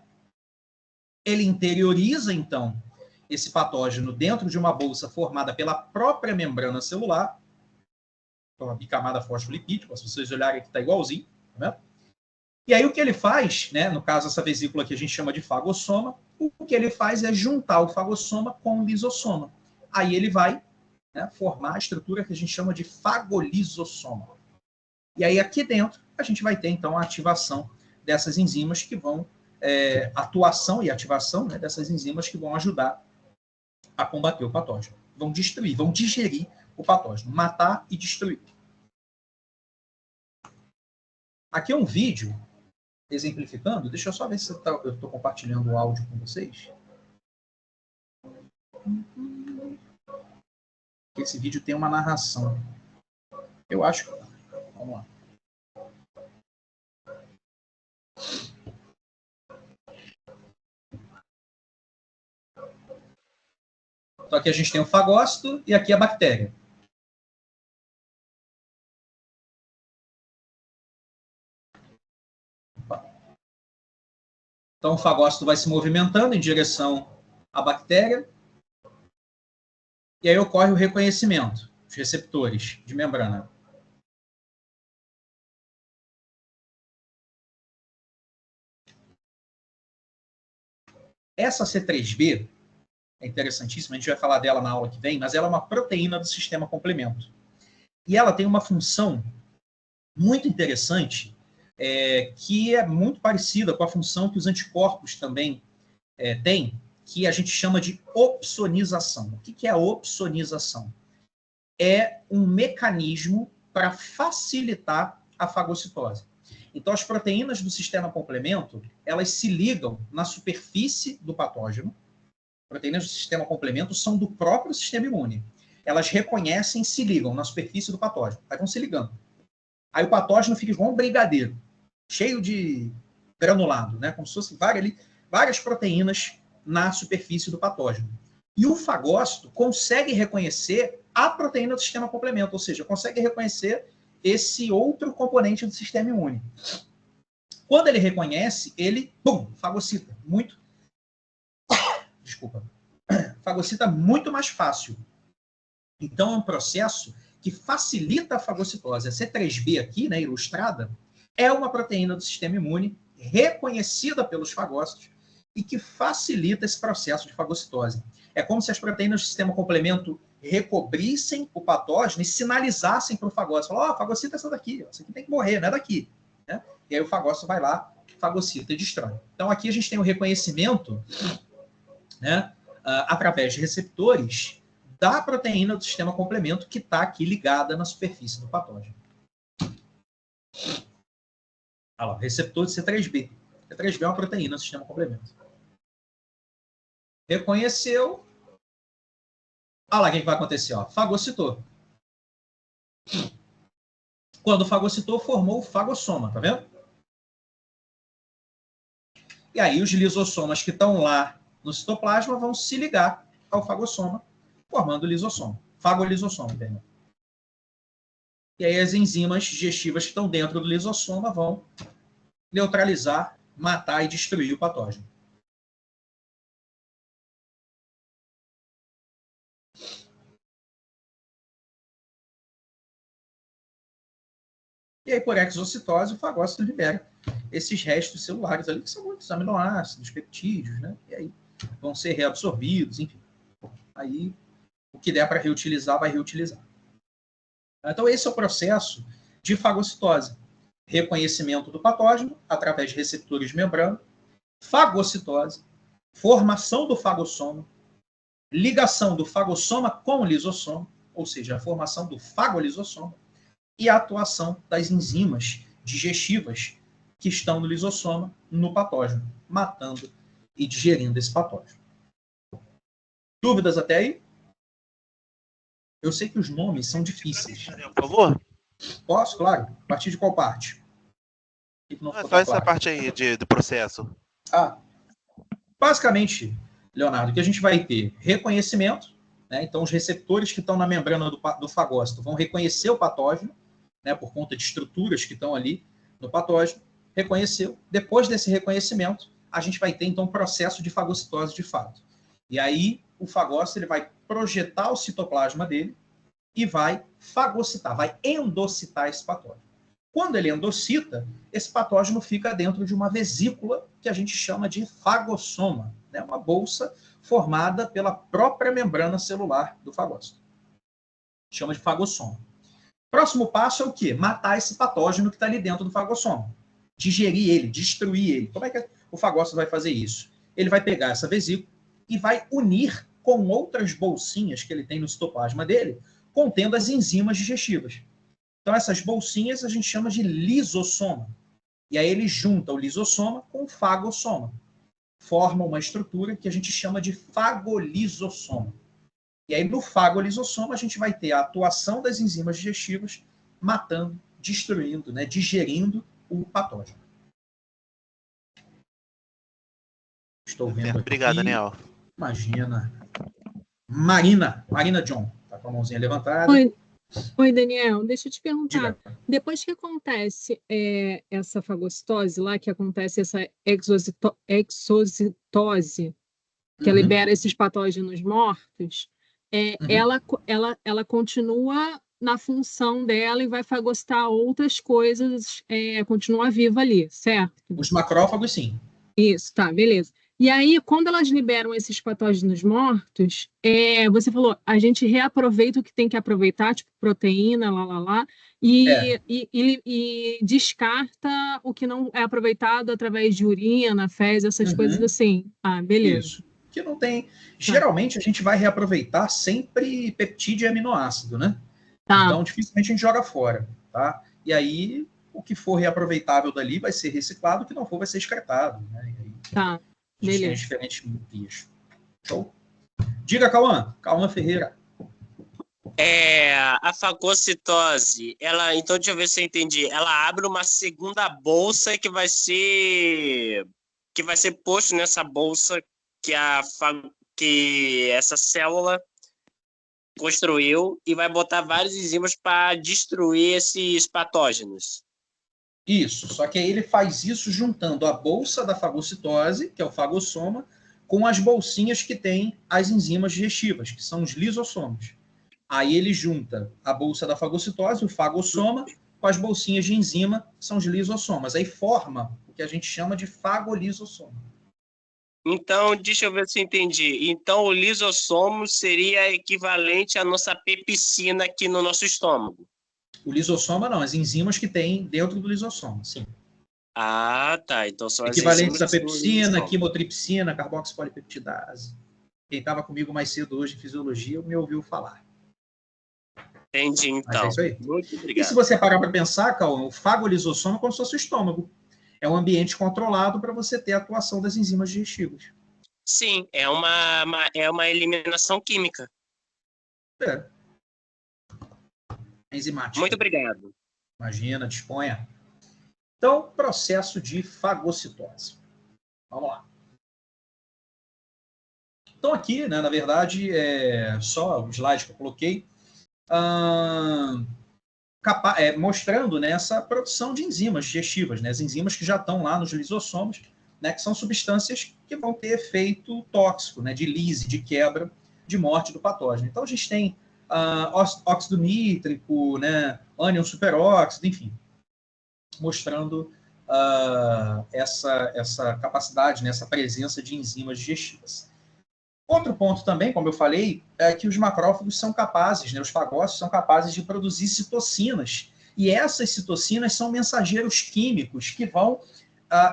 Ele interioriza, então, esse patógeno dentro de uma bolsa formada pela própria membrana celular, uma bicamada fosfolipídica, se vocês olharem aqui está igualzinho, tá vendo? E aí o que ele faz, né, no caso essa vesícula que a gente chama de fagossoma, o que ele faz é juntar o fagossoma com o lisossoma. Aí ele vai, né, formar a estrutura que a gente chama de fagolisossoma. E aí aqui dentro a gente vai ter então a ativação dessas enzimas que vão, atuação e ativação, né, dessas enzimas que vão ajudar a combater o patógeno. Vão destruir, vão digerir o patógeno, matar e destruir. Aqui é um vídeo exemplificando. Deixa eu só ver se eu estou compartilhando o áudio com vocês. Esse vídeo tem uma narração. Eu acho que... Vamos lá. Então aqui a gente tem o fagócito e aqui a bactéria. Então, o fagócito vai se movimentando em direção à bactéria. E aí ocorre o reconhecimento dos receptores de membrana. Essa C3b é interessantíssima, a gente vai falar dela na aula que vem, mas ela é uma proteína do sistema complemento. E ela tem uma função muito interessante, que é muito parecida com a função que os anticorpos também têm, que a gente chama de opsonização. O que é a opsonização? É um mecanismo para facilitar a fagocitose. Então, as proteínas do sistema complemento, elas se ligam na superfície do patógeno. Proteínas do sistema complemento são do próprio sistema imune. Elas reconhecem e se ligam na superfície do patógeno. Aí vão se ligando. Aí o patógeno fica igual um brigadeiro, cheio de granulado, né? Como se fossem várias proteínas na superfície do patógeno. E o fagócito consegue reconhecer a proteína do sistema complemento, ou seja, consegue reconhecer esse outro componente do sistema imune. Quando ele reconhece, ele, pum, fagocita. Desculpa. Fagocita muito mais fácil. Então, é um processo que facilita a fagocitose. A C3b aqui, né, ilustrada, é uma proteína do sistema imune reconhecida pelos fagócitos e que facilita esse processo de fagocitose. É como se as proteínas do sistema complemento recobrissem o patógeno e sinalizassem para o fagócito. Ó, fagocita essa daqui, essa aqui tem que morrer, não é daqui. Né? E aí o fagócito vai lá, fagocita e destrói. Então aqui a gente tem o reconhecimento, né, através de receptores da proteína do sistema complemento que está aqui ligada na superfície do patógeno. Olha lá, receptor de C3b. C3b é uma proteína do sistema complemento. Reconheceu. Olha lá o que vai acontecer. Ó. Fagocitou. Quando fagocitou, formou o fagossoma, tá vendo? E aí os lisossomas que estão lá no citoplasma vão se ligar ao fagossoma, formando o lisossoma. Fagolisossoma, perdão. E aí as enzimas digestivas que estão dentro do lisossoma vão neutralizar, matar e destruir o patógeno. E aí, por exocitose, o fagócito libera esses restos celulares ali, que são muitos aminoácidos, peptídeos, né? E aí vão ser reabsorvidos, enfim. Aí, o que der para reutilizar, vai reutilizar. Então, esse é o processo de fagocitose. Reconhecimento do patógeno através de receptores de membrana, fagocitose, formação do fagossoma, ligação do fagossoma com o lisossoma, ou seja, a formação do fagolisossoma, e a atuação das enzimas digestivas que estão no lisossoma no patógeno, matando e digerindo esse patógeno. Dúvidas até aí? Eu sei que os nomes são difíceis. Por favor? Posso? Claro. A partir de qual parte? Não, é só essa parte aí do processo. Basicamente, Leonardo, que a gente vai ter reconhecimento, né? Então os receptores que estão na membrana do fagócito vão reconhecer o patógeno, né, por conta de estruturas que estão ali no patógeno, reconheceu. Depois desse reconhecimento, a gente vai ter, então, um processo de fagocitose de fato. E aí, o fagócito ele vai projetar o citoplasma dele e vai fagocitar, vai endocitar esse patógeno. Quando ele endocita, esse patógeno fica dentro de uma vesícula que a gente chama de fagossoma, né, uma bolsa formada pela própria membrana celular do fagócito. Chama de fagossoma. Próximo passo é o quê? Matar esse patógeno que está ali dentro do fagossoma. Digerir ele, destruir ele. Como é que o fagócito vai fazer isso? Ele vai pegar essa vesícula e vai unir com outras bolsinhas que ele tem no citoplasma dele, contendo as enzimas digestivas. Então, essas bolsinhas a gente chama de lisossoma. E aí ele junta o lisossoma com o fagossoma. Forma uma estrutura que a gente chama de fagolisossoma. E aí, no fagolisossoma, a gente vai ter a atuação das enzimas digestivas matando, destruindo, né, digerindo o patógeno. Estou vendo aqui. Obrigado, Daniel. Imagina. Marina John. Está com a mãozinha levantada. Oi, Daniel. Deixa eu te perguntar. Diga. Depois que acontece essa fagocitose lá, que acontece essa exocitose, que libera esses patógenos mortos, ela continua na função dela e vai fagocitar outras coisas, continua viva ali, certo? Os macrófagos, sim. Isso, tá, beleza. E aí, quando elas liberam esses patógenos mortos, você falou, a gente reaproveita o que tem que aproveitar, tipo proteína, e descarta o que não é aproveitado através de urina, fezes, essas coisas assim. Ah, beleza. Isso. Que não tem. Geralmente a gente vai reaproveitar sempre peptídeo e aminoácido, né? Tá. Então dificilmente a gente joga fora, tá? E aí o que for reaproveitável dali vai ser reciclado, o que não for vai ser excretado, né? E aí, tá. Beleza. Tem diferentes vias. Show? Diga, Cauã Ferreira. A fagocitose, então deixa eu ver se eu entendi. Ela abre uma segunda bolsa que vai ser posto nessa bolsa que essa célula construiu e vai botar vários enzimas para destruir esses patógenos. Isso, só que aí ele faz isso juntando a bolsa da fagocitose, que é o fagossoma, com as bolsinhas que tem as enzimas digestivas, que são os lisossomos. Aí ele junta a bolsa da fagocitose, o fagossoma, com as bolsinhas de enzima, que são os lisossomas. Aí forma o que a gente chama de fagolisossoma. Então, deixa eu ver se eu entendi. Então, o lisossomo seria equivalente à nossa pepsina aqui no nosso estômago. O lisossoma não, as enzimas que tem dentro do lisossoma, sim. Ah, tá. Então são as Equivalentes enzimas à do pepsina, lisossomo. quimotripsina, carboxipolipeptidase. Quem estava comigo mais cedo hoje em fisiologia me ouviu falar. Entendi, Mas então. é isso aí. Muito E obrigado. se você parar para pensar, Cauã, o fagolisossoma é como se fosse o estômago. É um ambiente controlado para você ter a atuação das enzimas digestivas. Sim, é uma eliminação química. É. Enzimática. Muito obrigado. Imagina, disponha. Então, processo de fagocitose. Vamos lá. Então, aqui, né, na verdade, é só o slide que eu coloquei, mostrando, né, essa produção de enzimas digestivas, né, as enzimas que já estão lá nos lisossomos, né, que são substâncias que vão ter efeito tóxico, né, de lise, de quebra, de morte do patógeno. Então, a gente tem óxido nítrico, né, ânion superóxido, enfim, mostrando essa capacidade, né, essa presença de enzimas digestivas. Outro ponto também, como eu falei, é que os macrófagos são capazes, né, os fagócitos são capazes de produzir citocinas. E essas citocinas são mensageiros químicos que vão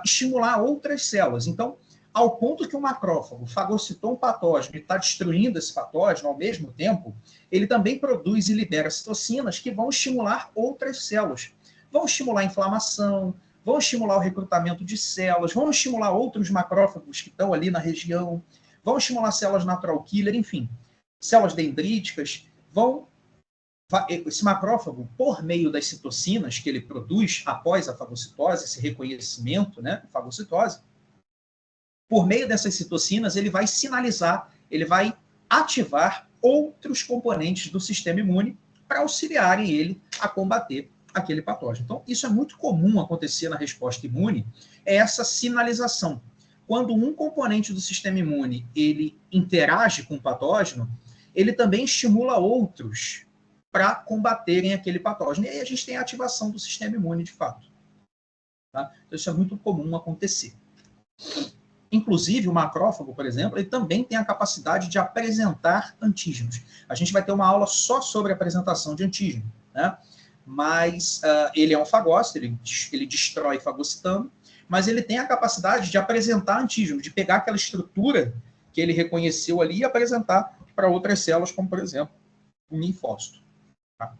estimular outras células. Então, ao ponto que o macrófago fagocitou um patógeno e está destruindo esse patógeno ao mesmo tempo, ele também produz e libera citocinas que vão estimular outras células. Vão estimular a inflamação, vão estimular o recrutamento de células, vão estimular outros macrófagos que estão ali na região, vão estimular células natural killer, enfim, células dendríticas, esse macrófago, por meio das citocinas que ele produz após a fagocitose, esse reconhecimento, né, fagocitose, por meio dessas citocinas, ele vai sinalizar, ele vai ativar outros componentes do sistema imune para auxiliarem ele a combater aquele patógeno. Então, isso é muito comum acontecer na resposta imune, é essa sinalização. Quando um componente do sistema imune ele interage com o patógeno, ele também estimula outros para combaterem aquele patógeno. E aí a gente tem a ativação do sistema imune de fato. Tá? Então, isso é muito comum acontecer. Inclusive, o macrófago, por exemplo, ele também tem a capacidade de apresentar antígenos. A gente vai ter uma aula só sobre a apresentação de antígeno, né? Mas ele é um fagócito, ele destrói fagocitando, mas ele tem a capacidade de apresentar antígeno, de pegar aquela estrutura que ele reconheceu ali e apresentar para outras células, como, por exemplo, o linfócito. Tá?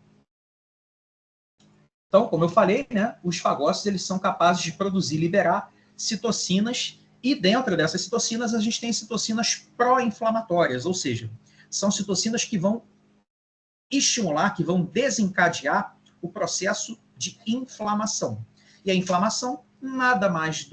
Então, como eu falei, né, os fagócitos eles são capazes de produzir e liberar citocinas, e dentro dessas citocinas a gente tem citocinas pró-inflamatórias, ou seja, são citocinas que vão estimular, que vão desencadear o processo de inflamação. E a inflamação nada mais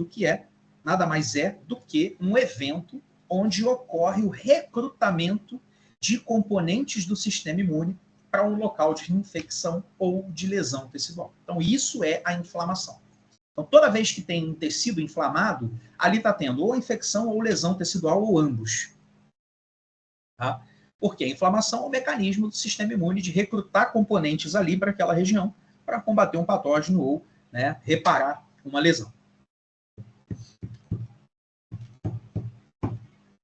é do que um evento onde ocorre o recrutamento de componentes do sistema imune para um local de infecção ou de lesão tecidual. Então, isso é a inflamação. Então, toda vez que tem um tecido inflamado, ali está tendo ou infecção ou lesão tecidual, ou ambos. Tá? Porque a inflamação é um mecanismo do sistema imune de recrutar componentes ali para aquela região para combater um patógeno ou, né, reparar uma lesão.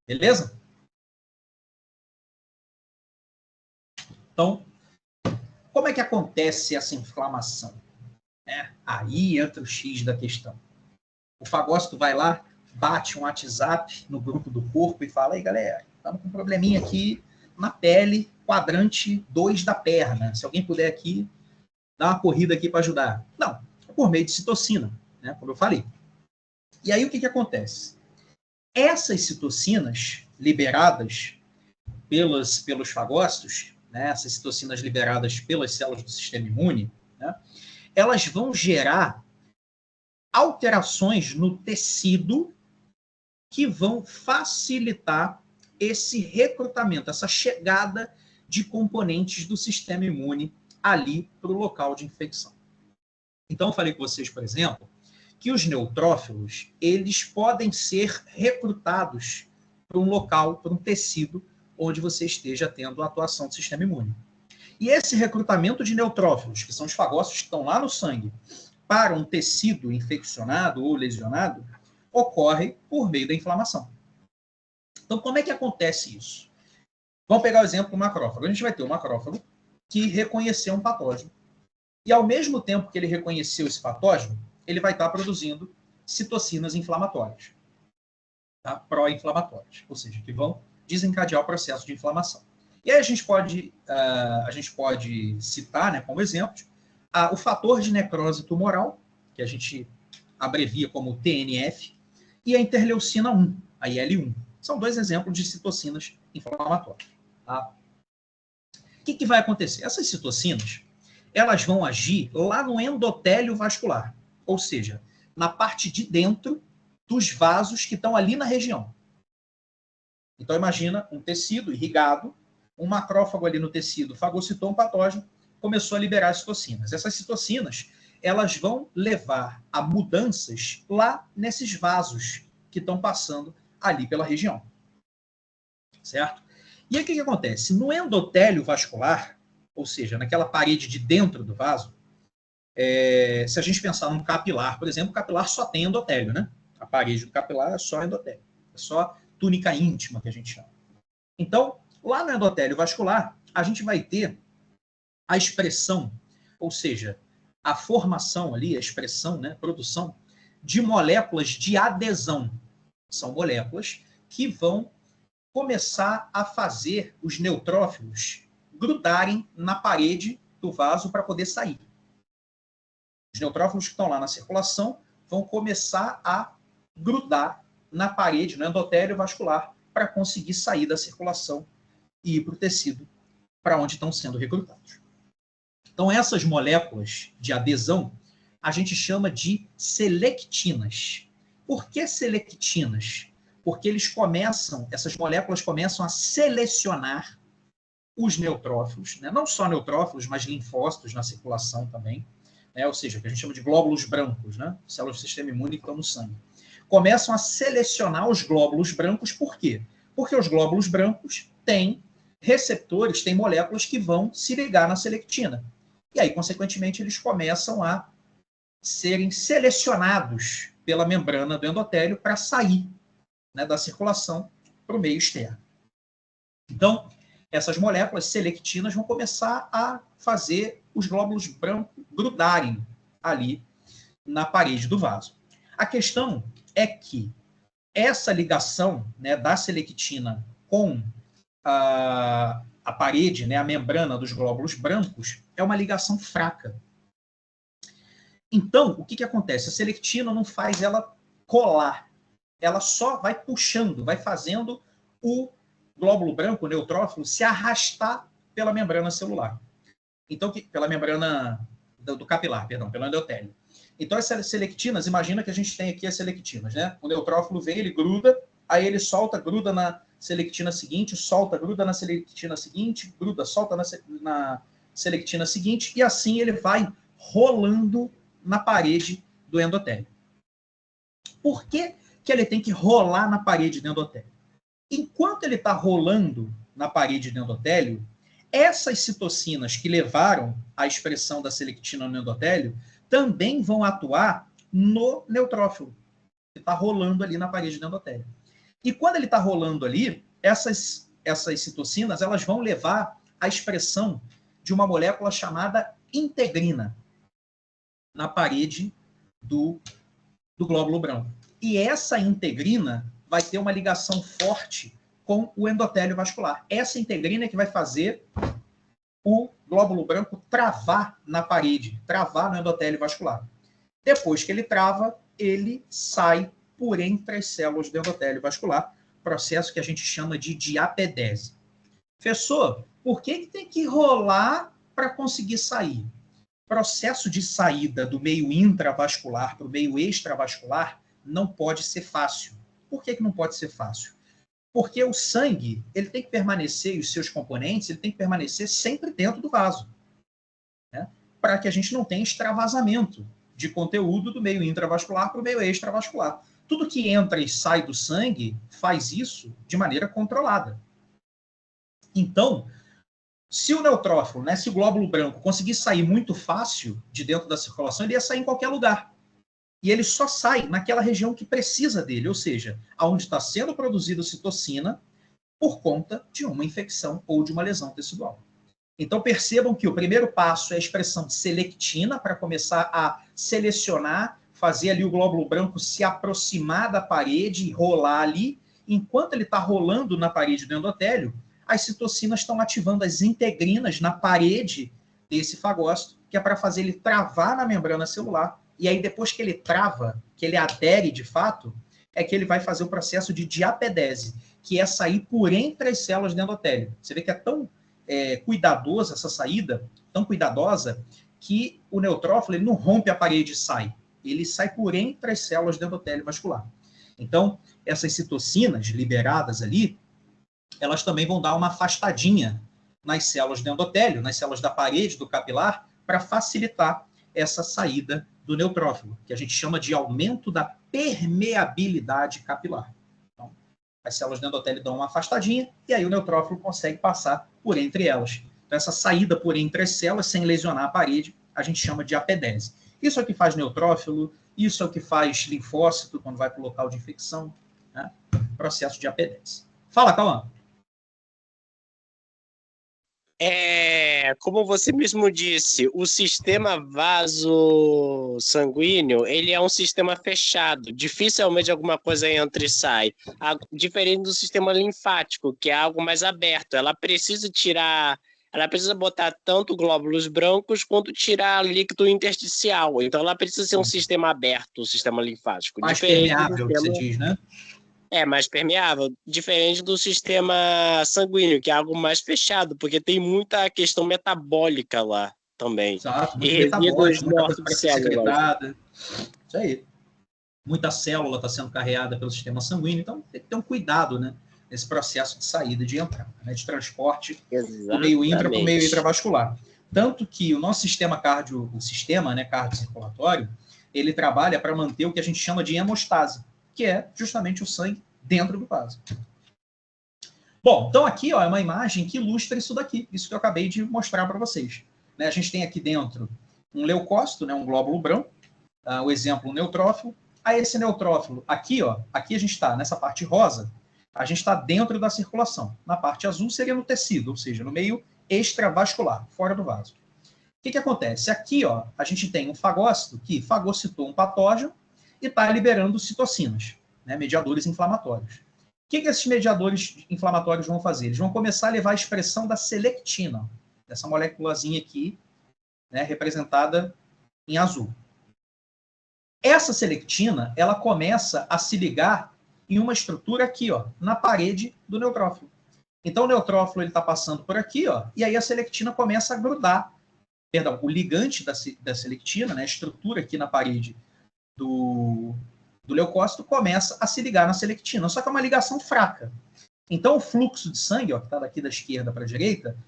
Beleza? Então, como é que acontece essa inflamação? Aí entra o X da questão. O fagócito vai lá, bate um WhatsApp no grupo do corpo e fala: aí, galera, estamos com um probleminha aqui na pele, quadrante 2 da perna. Se alguém puder aqui, dá uma corrida aqui para ajudar. Não, é por meio de citocina, né, como eu falei. E aí o que acontece? Essas citocinas liberadas pelos fagócitos, né, essas citocinas liberadas pelas células do sistema imune, né, elas vão gerar alterações no tecido que vão facilitar esse recrutamento, essa chegada de componentes do sistema imune ali para o local de infecção. Então, eu falei com vocês, por exemplo, que os neutrófilos, eles podem ser recrutados para um local, para um tecido, onde você esteja tendo a atuação do sistema imune. E esse recrutamento de neutrófilos, que são os fagócitos que estão lá no sangue, para um tecido infeccionado ou lesionado, ocorre por meio da inflamação. Então, como é que acontece isso? Vamos pegar o exemplo do macrófago. A gente vai ter um macrófago que reconheceu um patógeno. E, ao mesmo tempo que ele reconheceu esse patógeno, ele vai estar produzindo citocinas inflamatórias, tá? Pró-inflamatórias, ou seja, que vão desencadear o processo de inflamação. E aí a gente pode citar, né, como exemplo, o fator de necrose tumoral, que a gente abrevia como TNF, e a interleucina 1, a IL-1. São dois exemplos de citocinas inflamatórias. Tá? O que vai acontecer? Essas citocinas, elas vão agir lá no endotélio vascular, ou seja, na parte de dentro dos vasos que estão ali na região. Então, imagina um tecido irrigado, um macrófago ali no tecido fagocitou um patógeno, começou a liberar citocinas. Essas citocinas, elas vão levar a mudanças lá nesses vasos que estão passando ali pela região. Certo? E aí o que acontece? No endotélio vascular, ou seja, naquela parede de dentro do vaso, se a gente pensar num capilar, por exemplo, o capilar só tem endotélio, né? A parede do capilar é só endotélio. É só túnica íntima, que a gente chama. Então, lá no endotélio vascular, a gente vai ter a expressão, ou seja, a formação ali, a expressão, né, produção de moléculas de adesão. São moléculas que vão começar a fazer os neutrófilos grudarem na parede do vaso para poder sair. Os neutrófilos que estão lá na circulação vão começar a grudar na parede, no endotélio vascular, para conseguir sair da circulação e ir para o tecido para onde estão sendo recrutados. Então, essas moléculas de adesão, a gente chama de selectinas. Por que selectinas? Porque essas moléculas começam a selecionar os neutrófilos, né? Não só neutrófilos, mas linfócitos na circulação também, né? Ou seja, que a gente chama de glóbulos brancos, né? Células do sistema imune que estão no sangue. Começam a selecionar os glóbulos brancos, por quê? Porque os glóbulos brancos têm receptores, têm moléculas que vão se ligar na selectina. E aí, consequentemente, eles começam a serem selecionados pela membrana do endotélio para sair, né, da circulação para o meio externo. Então, essas moléculas selectinas vão começar a fazer os glóbulos brancos grudarem ali na parede do vaso. A questão é que essa ligação, né, da selectina com a parede, né, a membrana dos glóbulos brancos, é uma ligação fraca. Então, o que acontece? A selectina não faz ela colar. Ela só vai puxando, vai fazendo o glóbulo branco, o neutrófilo, se arrastar pela membrana celular. Então, pela membrana do capilar, perdão, pelo endotélio. Então, essas selectinas, imagina que a gente tem aqui as selectinas, né? O neutrófilo vem, ele gruda, aí ele solta, gruda na selectina seguinte, solta, gruda na selectina seguinte, gruda, solta na selectina seguinte, e assim ele vai rolando na parede do endotélio. Por que ele tem que rolar na parede do endotélio? Enquanto ele está rolando na parede do endotélio, essas citocinas que levaram à expressão da selectina no endotélio também vão atuar no neutrófilo, que está rolando ali na parede do endotélio. E quando ele está rolando ali, essas citocinas elas vão levar à expressão de uma molécula chamada integrina na parede do glóbulo branco. E essa integrina vai ter uma ligação forte com o endotélio vascular. Essa integrina é que vai fazer o glóbulo branco travar na parede, travar no endotélio vascular. Depois que ele trava, ele sai por entre as células do endotélio vascular, processo que a gente chama de diapedese. Professor, por que tem que rolar para conseguir sair? Processo de saída do meio intravascular para o meio extravascular não pode ser fácil. Por que não pode ser fácil? Porque o sangue, ele tem que permanecer, e os seus componentes, ele tem que permanecer sempre dentro do vaso, né? Para que a gente não tenha extravasamento de conteúdo do meio intravascular para o meio extravascular. Tudo que entra e sai do sangue faz isso de maneira controlada. Então, se o neutrófilo, né, se o glóbulo branco conseguir sair muito fácil de dentro da circulação, ele ia sair em qualquer lugar. E ele só sai naquela região que precisa dele, ou seja, aonde está sendo produzida citocina por conta de uma infecção ou de uma lesão tecidual. Então, percebam que o primeiro passo é a expressão de selectina para começar a selecionar, fazer ali o glóbulo branco se aproximar da parede e rolar ali. Enquanto ele está rolando na parede do endotélio, as citocinas estão ativando as integrinas na parede desse fagócito, que é para fazer ele travar na membrana celular. E aí, depois que ele trava, que ele adere de fato, é que ele vai fazer o processo de diapedese, que é sair por entre as células do endotélio. Você vê que é tão cuidadosa essa saída, tão cuidadosa, que o neutrófilo ele não rompe a parede e sai. Ele sai por entre as células do endotélio vascular. Então, essas citocinas liberadas ali, elas também vão dar uma afastadinha nas células do endotélio, nas células da parede do capilar, para facilitar essa saída do neutrófilo, que a gente chama de aumento da permeabilidade capilar. Então, as células do endotélio dão uma afastadinha e aí o neutrófilo consegue passar por entre elas. Então, essa saída por entre as células, sem lesionar a parede, a gente chama de apedese. Isso é o que faz neutrófilo, isso é o que faz linfócito quando vai para o local de infecção, né? Processo de apedese. Fala, Cauã. Como você mesmo disse, o sistema vasosanguíneo, ele é um sistema fechado. Dificilmente alguma coisa entra e sai. Diferente do sistema linfático, que é algo mais aberto. Ela precisa botar tanto glóbulos brancos quanto tirar líquido intersticial. Então, ela precisa ser um sistema aberto, o sistema linfático. Mais permeável, que você diz, né? Mais permeável, diferente do sistema sanguíneo, que é algo mais fechado, porque tem muita questão metabólica lá também. Exato, e resíduos mortos de células. Isso aí. Muita célula está sendo carreada pelo sistema sanguíneo, então tem que ter um cuidado, né, nesse processo de saída e de entrada, né, de transporte do meio intra para o meio intravascular. Tanto que o nosso sistema cardiocirculatório, ele trabalha para manter o que a gente chama de hemostase, que é justamente o sangue dentro do vaso. Bom, então aqui é uma imagem que ilustra isso daqui, isso que eu acabei de mostrar para vocês. Né, a gente tem aqui dentro um leucócito, né, um glóbulo branco, o exemplo, um neutrófilo. Aí esse neutrófilo, aqui a gente está nessa parte rosa, a gente está dentro da circulação. Na parte azul seria no tecido, ou seja, no meio extravascular, fora do vaso. O que acontece? Aqui a gente tem um fagócito que fagocitou um patógeno e está liberando citocinas, né, mediadores inflamatórios. O que esses mediadores inflamatórios vão fazer? Eles vão começar a levar a expressão da selectina, dessa moléculazinha aqui, né, representada em azul. Essa selectina, ela começa a se ligar em uma estrutura aqui, na parede do neutrófilo. Então, o neutrófilo está passando por aqui, e aí a selectina começa a grudar. Perdão, o ligante da selectina, né, a estrutura aqui na parede do leucócito, começa a se ligar na selectina, só que é uma ligação fraca. Então, o fluxo de sangue, que está daqui da esquerda para a direita,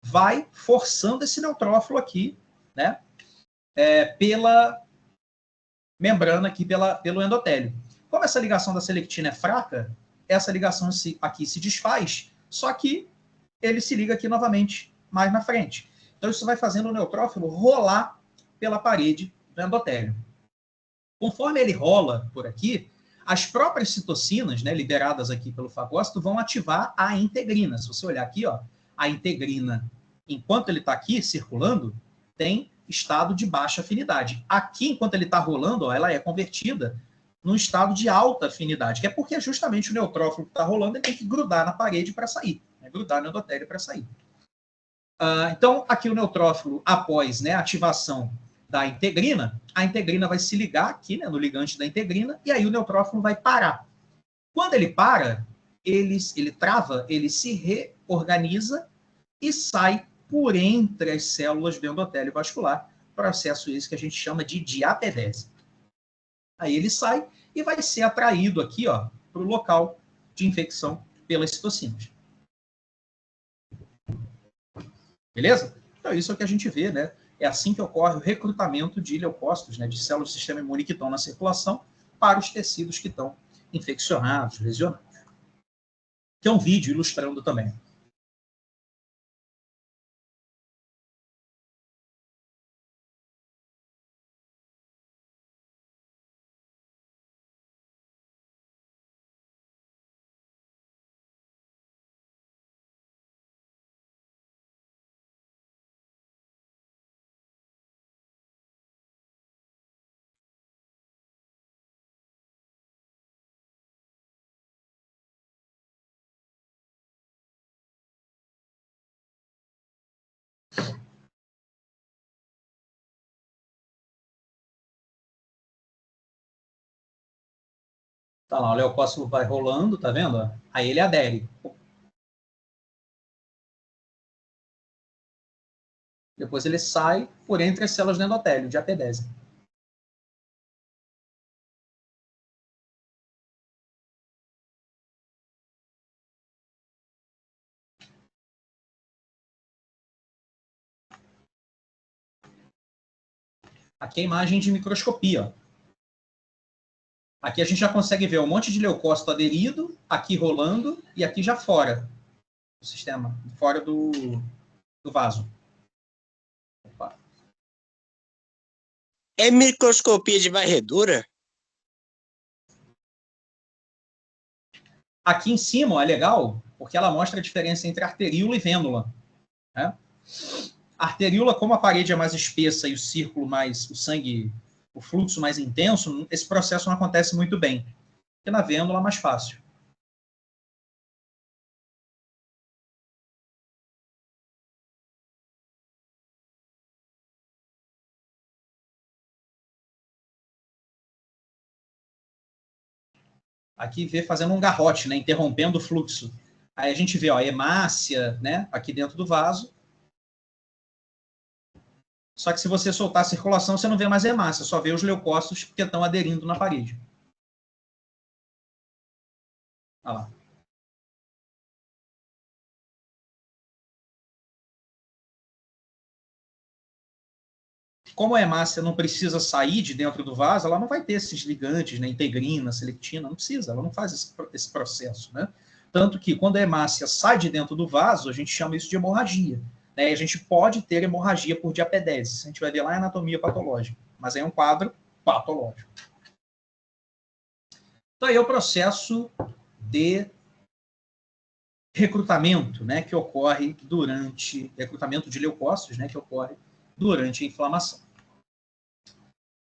vai forçando esse neutrófilo aqui, né, pela membrana aqui, pelo endotélio. Como essa ligação da selectina é fraca, essa ligação aqui se desfaz, só que ele se liga aqui novamente, mais na frente. Então, isso vai fazendo o neutrófilo rolar pela parede do endotélio. Conforme ele rola por aqui, as próprias citocinas, né, liberadas aqui pelo fagócito, vão ativar a integrina. Se você olhar aqui, a integrina, enquanto ele está aqui circulando, tem estado de baixa afinidade. Aqui, enquanto ele está rolando, ela é convertida num estado de alta afinidade, que é porque justamente o neutrófilo que está rolando ele tem que grudar na parede para sair, né, grudar no endotélio para sair. Então, aqui o neutrófilo, após, né, a ativação da integrina, a integrina vai se ligar aqui, né, no ligante da integrina, e aí o neutrófilo vai parar. Quando ele para, ele trava, ele se reorganiza e sai por entre as células do endotélio vascular, processo esse que a gente chama de diapedese. Aí ele sai e vai ser atraído aqui, para o local de infecção pelas citocinas. Beleza? Então isso é o que a gente vê, né, É assim que ocorre o recrutamento de leucócitos, né, de células do sistema imune que estão na circulação, para os tecidos que estão infeccionados, lesionados. Tem um vídeo ilustrando também. Tá lá, o leucócito vai rolando, tá vendo? Aí ele adere. Depois ele sai por entre as células do endotélio, de apedese. Aqui é a imagem de microscopia. Aqui a gente já consegue ver um monte de leucócito aderido, aqui rolando, e aqui já fora do sistema, fora do vaso. Opa. É microscopia de varredura? Aqui em cima ó, é legal, porque ela mostra a diferença entre arteríola e vênula. Né? A arteríola, como a parede é mais espessa e o círculo mais, o sangue, o fluxo mais intenso, esse processo não acontece muito bem. Porque na vênula é mais fácil. Aqui vê fazendo um garrote, né, interrompendo o fluxo. Aí a gente vê ó, a hemácia, né, aqui dentro do vaso. Só que se você soltar a circulação, você não vê mais hemácia, só vê os leucócitos que estão aderindo na parede. Olha lá. Como a hemácia não precisa sair de dentro do vaso, ela não vai ter esses ligantes, né, integrina, selectina, não precisa, ela não faz esse processo, né? Tanto que quando a hemácia sai de dentro do vaso, a gente chama isso de hemorragia. Né? E a gente pode ter hemorragia por diapedese. A gente vai ver lá em anatomia patológica. Mas aí é um quadro patológico. Então aí é o processo de recrutamento, né, que ocorre durante recrutamento de leucócitos, né, que ocorre durante a inflamação.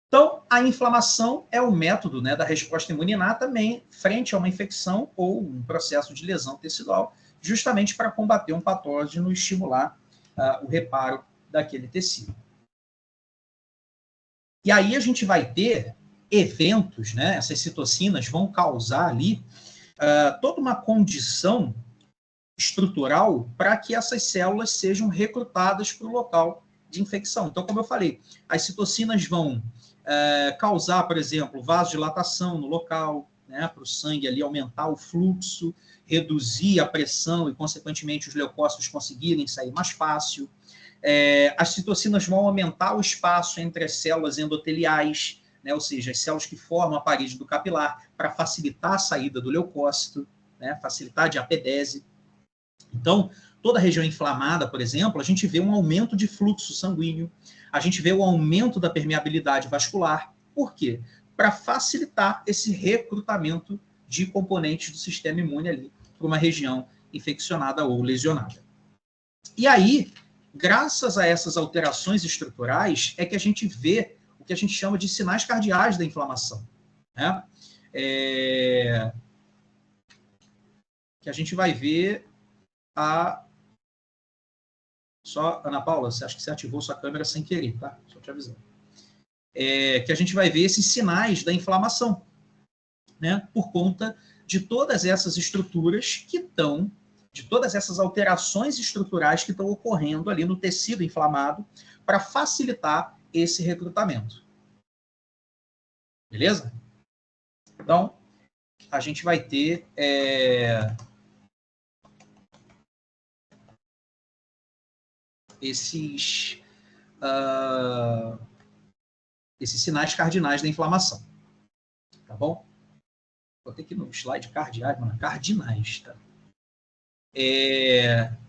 Então, a inflamação é o método, né, da resposta imune inata também frente a uma infecção ou um processo de lesão tecidual, justamente para combater um patógeno e estimular o reparo daquele tecido. E aí a gente vai ter eventos, né, essas citocinas vão causar ali toda uma condição estrutural para que essas células sejam recrutadas para o local de infecção. Então, como eu falei, as citocinas vão causar, por exemplo, vasodilatação no local, né, para o sangue ali aumentar o fluxo, reduzir a pressão e, consequentemente, os leucócitos conseguirem sair mais fácil. As citocinas vão aumentar o espaço entre as células endoteliais, né, ou seja, as células que formam a parede do capilar, para facilitar a saída do leucócito, né, facilitar a diapedese. Então, toda a região inflamada, por exemplo, a gente vê um aumento de fluxo sanguíneo, a gente vê o aumento da permeabilidade vascular. Por quê? Para facilitar esse recrutamento de componentes do sistema imune ali para uma região infeccionada ou lesionada. E aí, graças a essas alterações estruturais, é que a gente vê o que a gente chama de sinais cardeais da inflamação. Né? Que a gente vai ver Só, Ana Paula, você acha que você ativou sua câmera sem querer, tá? Só te avisando. Que a gente vai ver esses sinais da inflamação, né? Por conta de todas essas estruturas que estão, de todas essas alterações estruturais que estão ocorrendo ali no tecido inflamado para facilitar esse recrutamento. Beleza? Então, a gente vai ter esses sinais cardinais da inflamação. Tá bom? Vou ter que ir no slide cardeais, mano. Cardinais, tá?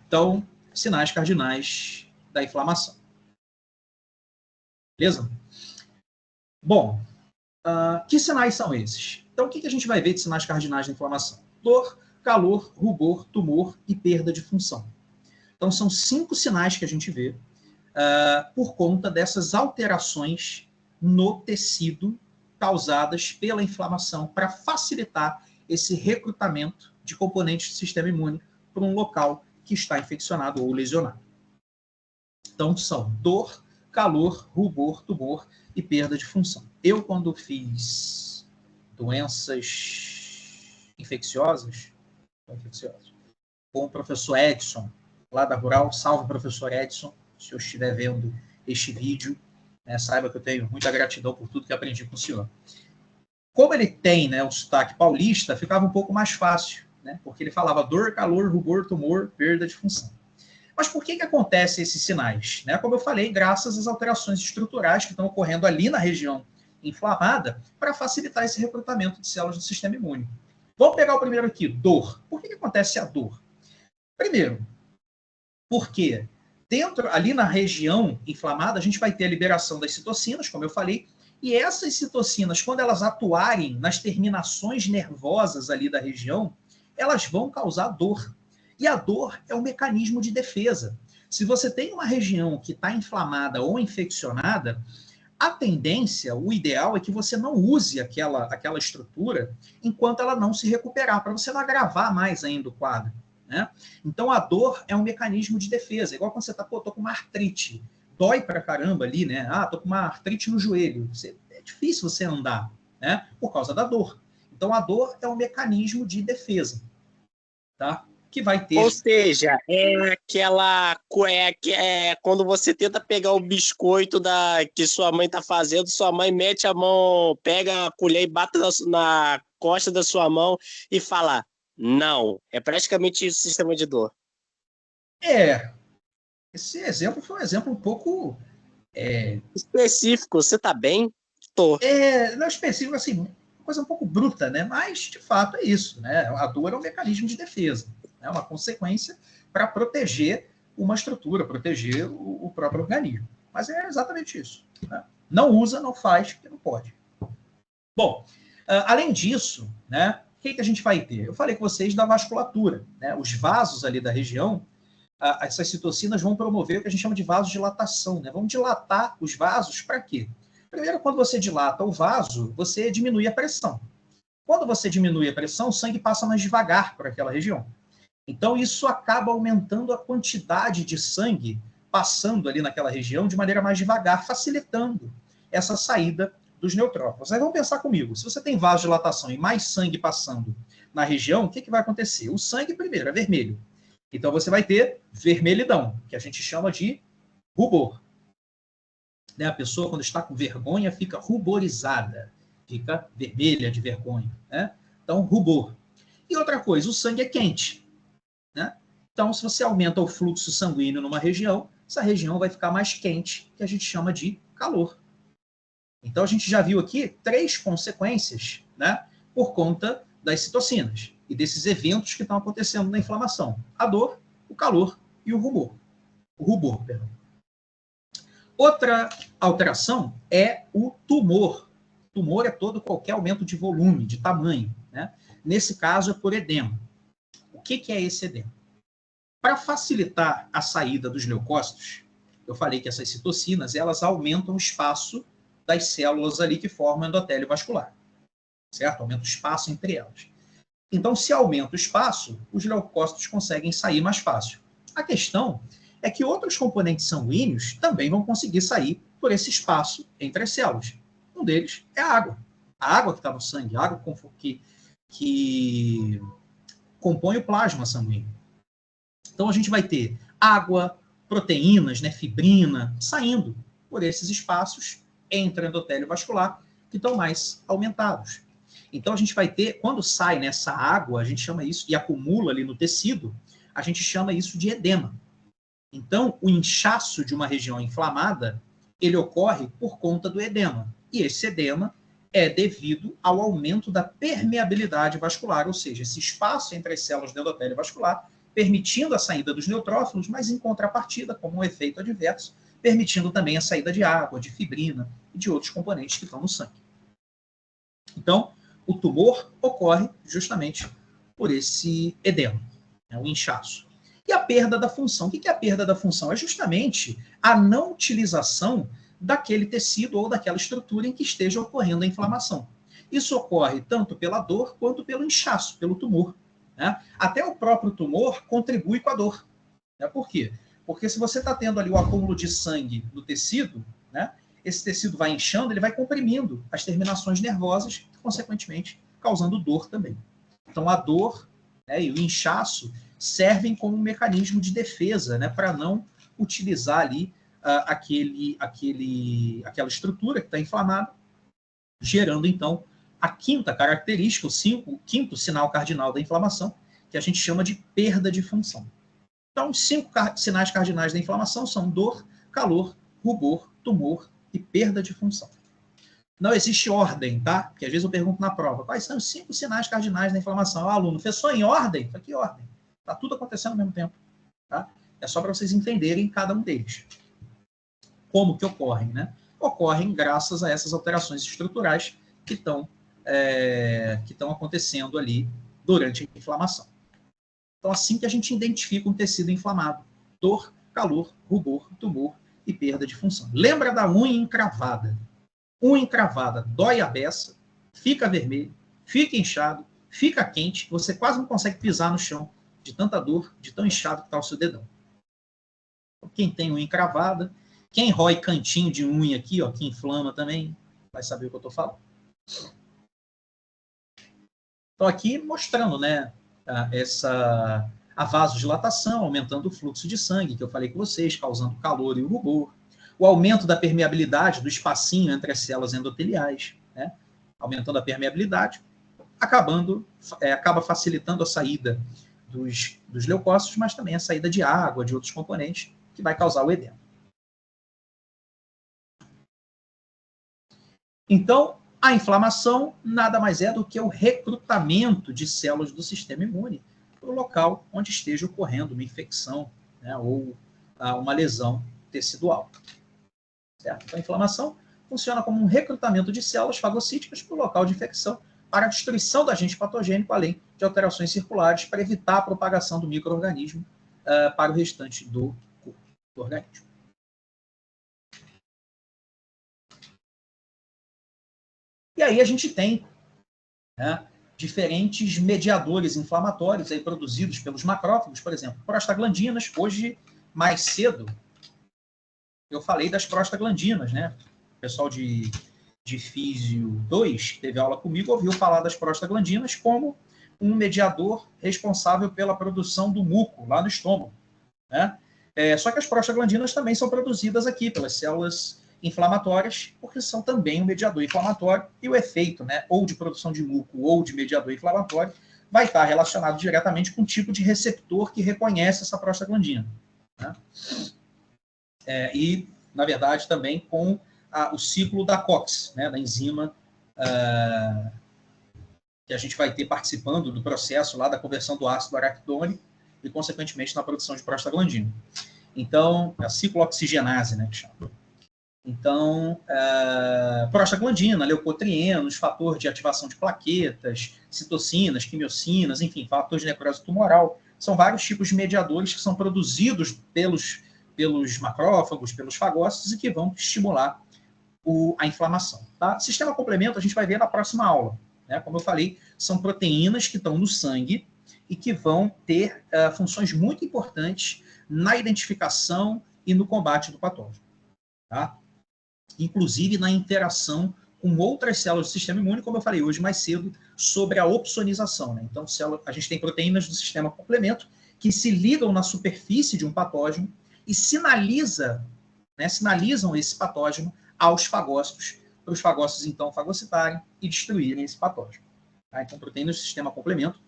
Então, sinais cardinais da inflamação. Beleza? Bom, que sinais são esses? Então, o que a gente vai ver de sinais cardinais da inflamação? Dor, calor, rubor, tumor e perda de função. Então, são 5 sinais que a gente vê por conta dessas alterações no tecido causadas pela inflamação para facilitar esse recrutamento de componentes do sistema imune para um local que está infeccionado ou lesionado. Então, são dor, calor, rubor, tumor e perda de função. Eu, quando fiz doenças infecciosas com o professor Edson, lá da Rural, salve professor Edson, se eu estiver vendo este vídeo, saiba que eu tenho muita gratidão por tudo que aprendi com o senhor. Como ele tem o sotaque paulista, ficava um pouco mais fácil, porque ele falava dor, calor, rubor, tumor, perda de função. Mas por que acontecem esses sinais? Como eu falei, graças às alterações estruturais que estão ocorrendo ali na região inflamada para facilitar esse recrutamento de células do sistema imune. Vamos pegar o primeiro aqui, dor. Por que acontece a dor? Primeiro, porque ali na região inflamada, a gente vai ter a liberação das citocinas, como eu falei, e essas citocinas, quando elas atuarem nas terminações nervosas ali da região, elas vão causar dor. E a dor é um mecanismo de defesa. Se você tem uma região que está inflamada ou infeccionada, a tendência, o ideal é que você não use aquela estrutura enquanto ela não se recuperar, para você não agravar mais ainda o quadro. Então, a dor é um mecanismo de defesa. Igual quando você está, tô com uma artrite. Dói pra caramba ali, tô com uma artrite no joelho. É difícil você andar, por causa da dor. Então, a dor é um mecanismo de defesa, tá? Que vai ter... Ou seja, quando você tenta pegar o biscoito que sua mãe está fazendo, sua mãe mete a mão, pega a colher e bate na costa da sua mão e fala, não. É praticamente isso o sistema de dor. Esse exemplo foi um exemplo um pouco... específico. Você está bem? Tô. Não específico, assim, uma coisa um pouco bruta, Mas, de fato, é isso, A dor é um mecanismo de defesa. É uma consequência para proteger uma estrutura, proteger o próprio organismo. Mas é exatamente isso. Não usa, não faz, porque não pode. Bom, além disso, o que a gente vai ter? Eu falei com vocês da vasculatura. Os vasos ali da região, essas citocinas vão promover o que a gente chama de vasodilatação. Vão dilatar os vasos para quê? Primeiro, quando você dilata o vaso, você diminui a pressão. Quando você diminui a pressão, o sangue passa mais devagar por aquela região. Então, isso acaba aumentando a quantidade de sangue passando ali naquela região de maneira mais devagar, facilitando essa saída dos neutrófilos. Aí vamos pensar comigo, se você tem vasodilatação e mais sangue passando na região, o que vai acontecer? O sangue, primeiro, é vermelho. Então, você vai ter vermelhidão, que a gente chama de rubor. A pessoa, quando está com vergonha, fica ruborizada, fica vermelha de vergonha. Então, rubor. E outra coisa, o sangue é quente. Então, se você aumenta o fluxo sanguíneo numa região, essa região vai ficar mais quente, que a gente chama de calor. Então, a gente já viu aqui 3 consequências, por conta das citocinas e desses eventos que estão acontecendo na inflamação. A dor, o calor e o rubor. Perdão. Outra alteração é o tumor. O tumor é qualquer aumento de volume, de tamanho. Nesse caso, é por edema. O que é esse edema? Para facilitar a saída dos leucócitos, eu falei que essas citocinas elas aumentam o espaço das células ali que formam o endotélio vascular. Certo? Aumenta o espaço entre elas. Então, se aumenta o espaço, os leucócitos conseguem sair mais fácil. A questão é que outros componentes sanguíneos também vão conseguir sair por esse espaço entre as células. Um deles é a água. A água que está no sangue, a água que compõe o plasma sanguíneo. Então, a gente vai ter água, proteínas, fibrina, saindo por esses espaços entre o endotélio vascular, que estão mais aumentados. Então, a gente vai ter, quando sai nessa água, a gente chama isso, e acumula ali no tecido, a gente chama isso de edema. Então, o inchaço de uma região inflamada, ele ocorre por conta do edema. E esse edema é devido ao aumento da permeabilidade vascular, ou seja, esse espaço entre as células do endotélio vascular, permitindo a saída dos neutrófilos, mas em contrapartida, como um efeito adverso, permitindo também a saída de água, de fibrina e de outros componentes que estão no sangue. Então, o tumor ocorre justamente por esse edema, o inchaço. E a perda da função. O que é a perda da função? É justamente a não utilização daquele tecido ou daquela estrutura em que esteja ocorrendo a inflamação. Isso ocorre tanto pela dor quanto pelo inchaço, pelo tumor. Né? Até o próprio tumor contribui com a dor. Né? Por quê? Porque se você está tendo ali o acúmulo de sangue no tecido, né, esse tecido vai inchando, ele vai comprimindo as terminações nervosas, consequentemente causando dor também. Então a dor, né, e o inchaço servem como um mecanismo de defesa, né, para não utilizar ali aquela estrutura que está inflamada, gerando então a quinta característica, o quinto sinal cardinal da inflamação, que a gente chama de perda de função. Então, os 5 sinais cardinais da inflamação são dor, calor, rubor, tumor e perda de função. Não existe ordem, tá? Porque às vezes eu pergunto na prova, quais são os 5 sinais cardinais da inflamação? O aluno fez só em ordem? Que ordem? Está tudo acontecendo ao mesmo tempo. Tá? É só para vocês entenderem cada um deles. Como que ocorrem, né? Ocorrem graças a essas alterações estruturais que estão acontecendo ali durante a inflamação. Então, assim que a gente identifica um tecido inflamado: dor, calor, rubor, tumor e perda de função. Lembra da unha encravada? Unha encravada dói a beça, fica vermelho, fica inchado, fica quente, você quase não consegue pisar no chão de tanta dor, de tão inchado que está o seu dedão. Quem tem unha encravada, quem rói cantinho de unha aqui, ó, que inflama também, vai saber o que eu estou falando. Estou aqui mostrando, né, a vasodilatação, aumentando o fluxo de sangue, que eu falei com vocês, causando calor e o rubor. O aumento da permeabilidade do espacinho entre as células endoteliais, né, aumentando a permeabilidade, acaba facilitando a saída dos leucócitos, mas também a saída de água, de outros componentes, que vai causar o edema. Então, a inflamação nada mais é do que o recrutamento de células do sistema imune para o local onde esteja ocorrendo uma infecção, né, ou uma lesão tecidual. Certo? Então, a inflamação funciona como um recrutamento de células fagocíticas para o local de infecção, para a destruição do agente patogênico, além de alterações circulares, para evitar a propagação do micro-organismo para o restante do corpo do organismo. E aí a gente tem, né, diferentes mediadores inflamatórios aí produzidos pelos macrófagos, por exemplo, prostaglandinas. Hoje, mais cedo, eu falei das prostaglandinas, né? O pessoal de Físio 2, que teve aula comigo, ouviu falar das prostaglandinas como um mediador responsável pela produção do muco lá no estômago, né? Só que as prostaglandinas também são produzidas aqui pelas células inflamatórias, porque são também um mediador inflamatório, e o efeito, né, ou de produção de muco ou de mediador inflamatório vai estar relacionado diretamente com o tipo de receptor que reconhece essa prostaglandina, né? E, na verdade, também com o ciclo da COX, né, da enzima que a gente vai ter participando do processo lá da conversão do ácido araquidônico e, consequentemente, na produção de prostaglandina. Então, a ciclooxigenase, né, que chama. Então, prostaglandina, leucotrienos, fator de ativação de plaquetas, citocinas, quimiocinas, enfim, fatores de necrose tumoral, são vários tipos de mediadores que são produzidos pelos macrófagos, pelos fagócitos, e que vão estimular a inflamação. Tá? Sistema complemento a gente vai ver na próxima aula. Né? Como eu falei, são proteínas que estão no sangue e que vão ter funções muito importantes na identificação e no combate do patógeno. Tá? Inclusive na interação com outras células do sistema imune, como eu falei hoje mais cedo, sobre a opsonização. Né? Então, a gente tem proteínas do sistema complemento que se ligam na superfície de um patógeno e sinalizam esse patógeno aos fagócitos, para os fagócitos, então, fagocitarem e destruírem esse patógeno. Tá? Então, proteínas do sistema complemento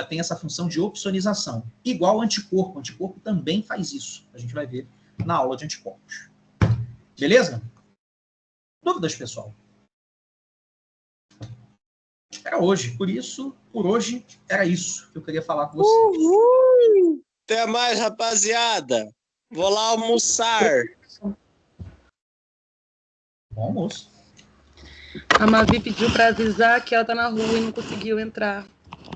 tem essa função de opsonização. Igual anticorpo. O anticorpo também faz isso. A gente vai ver na aula de anticorpos. Beleza? Dúvidas, pessoal? Era hoje. Por hoje, era isso que eu queria falar com vocês. Uhul! Até mais, rapaziada. Vou lá almoçar. Bom almoço. A Mavi pediu para avisar que ela tá na rua e não conseguiu entrar.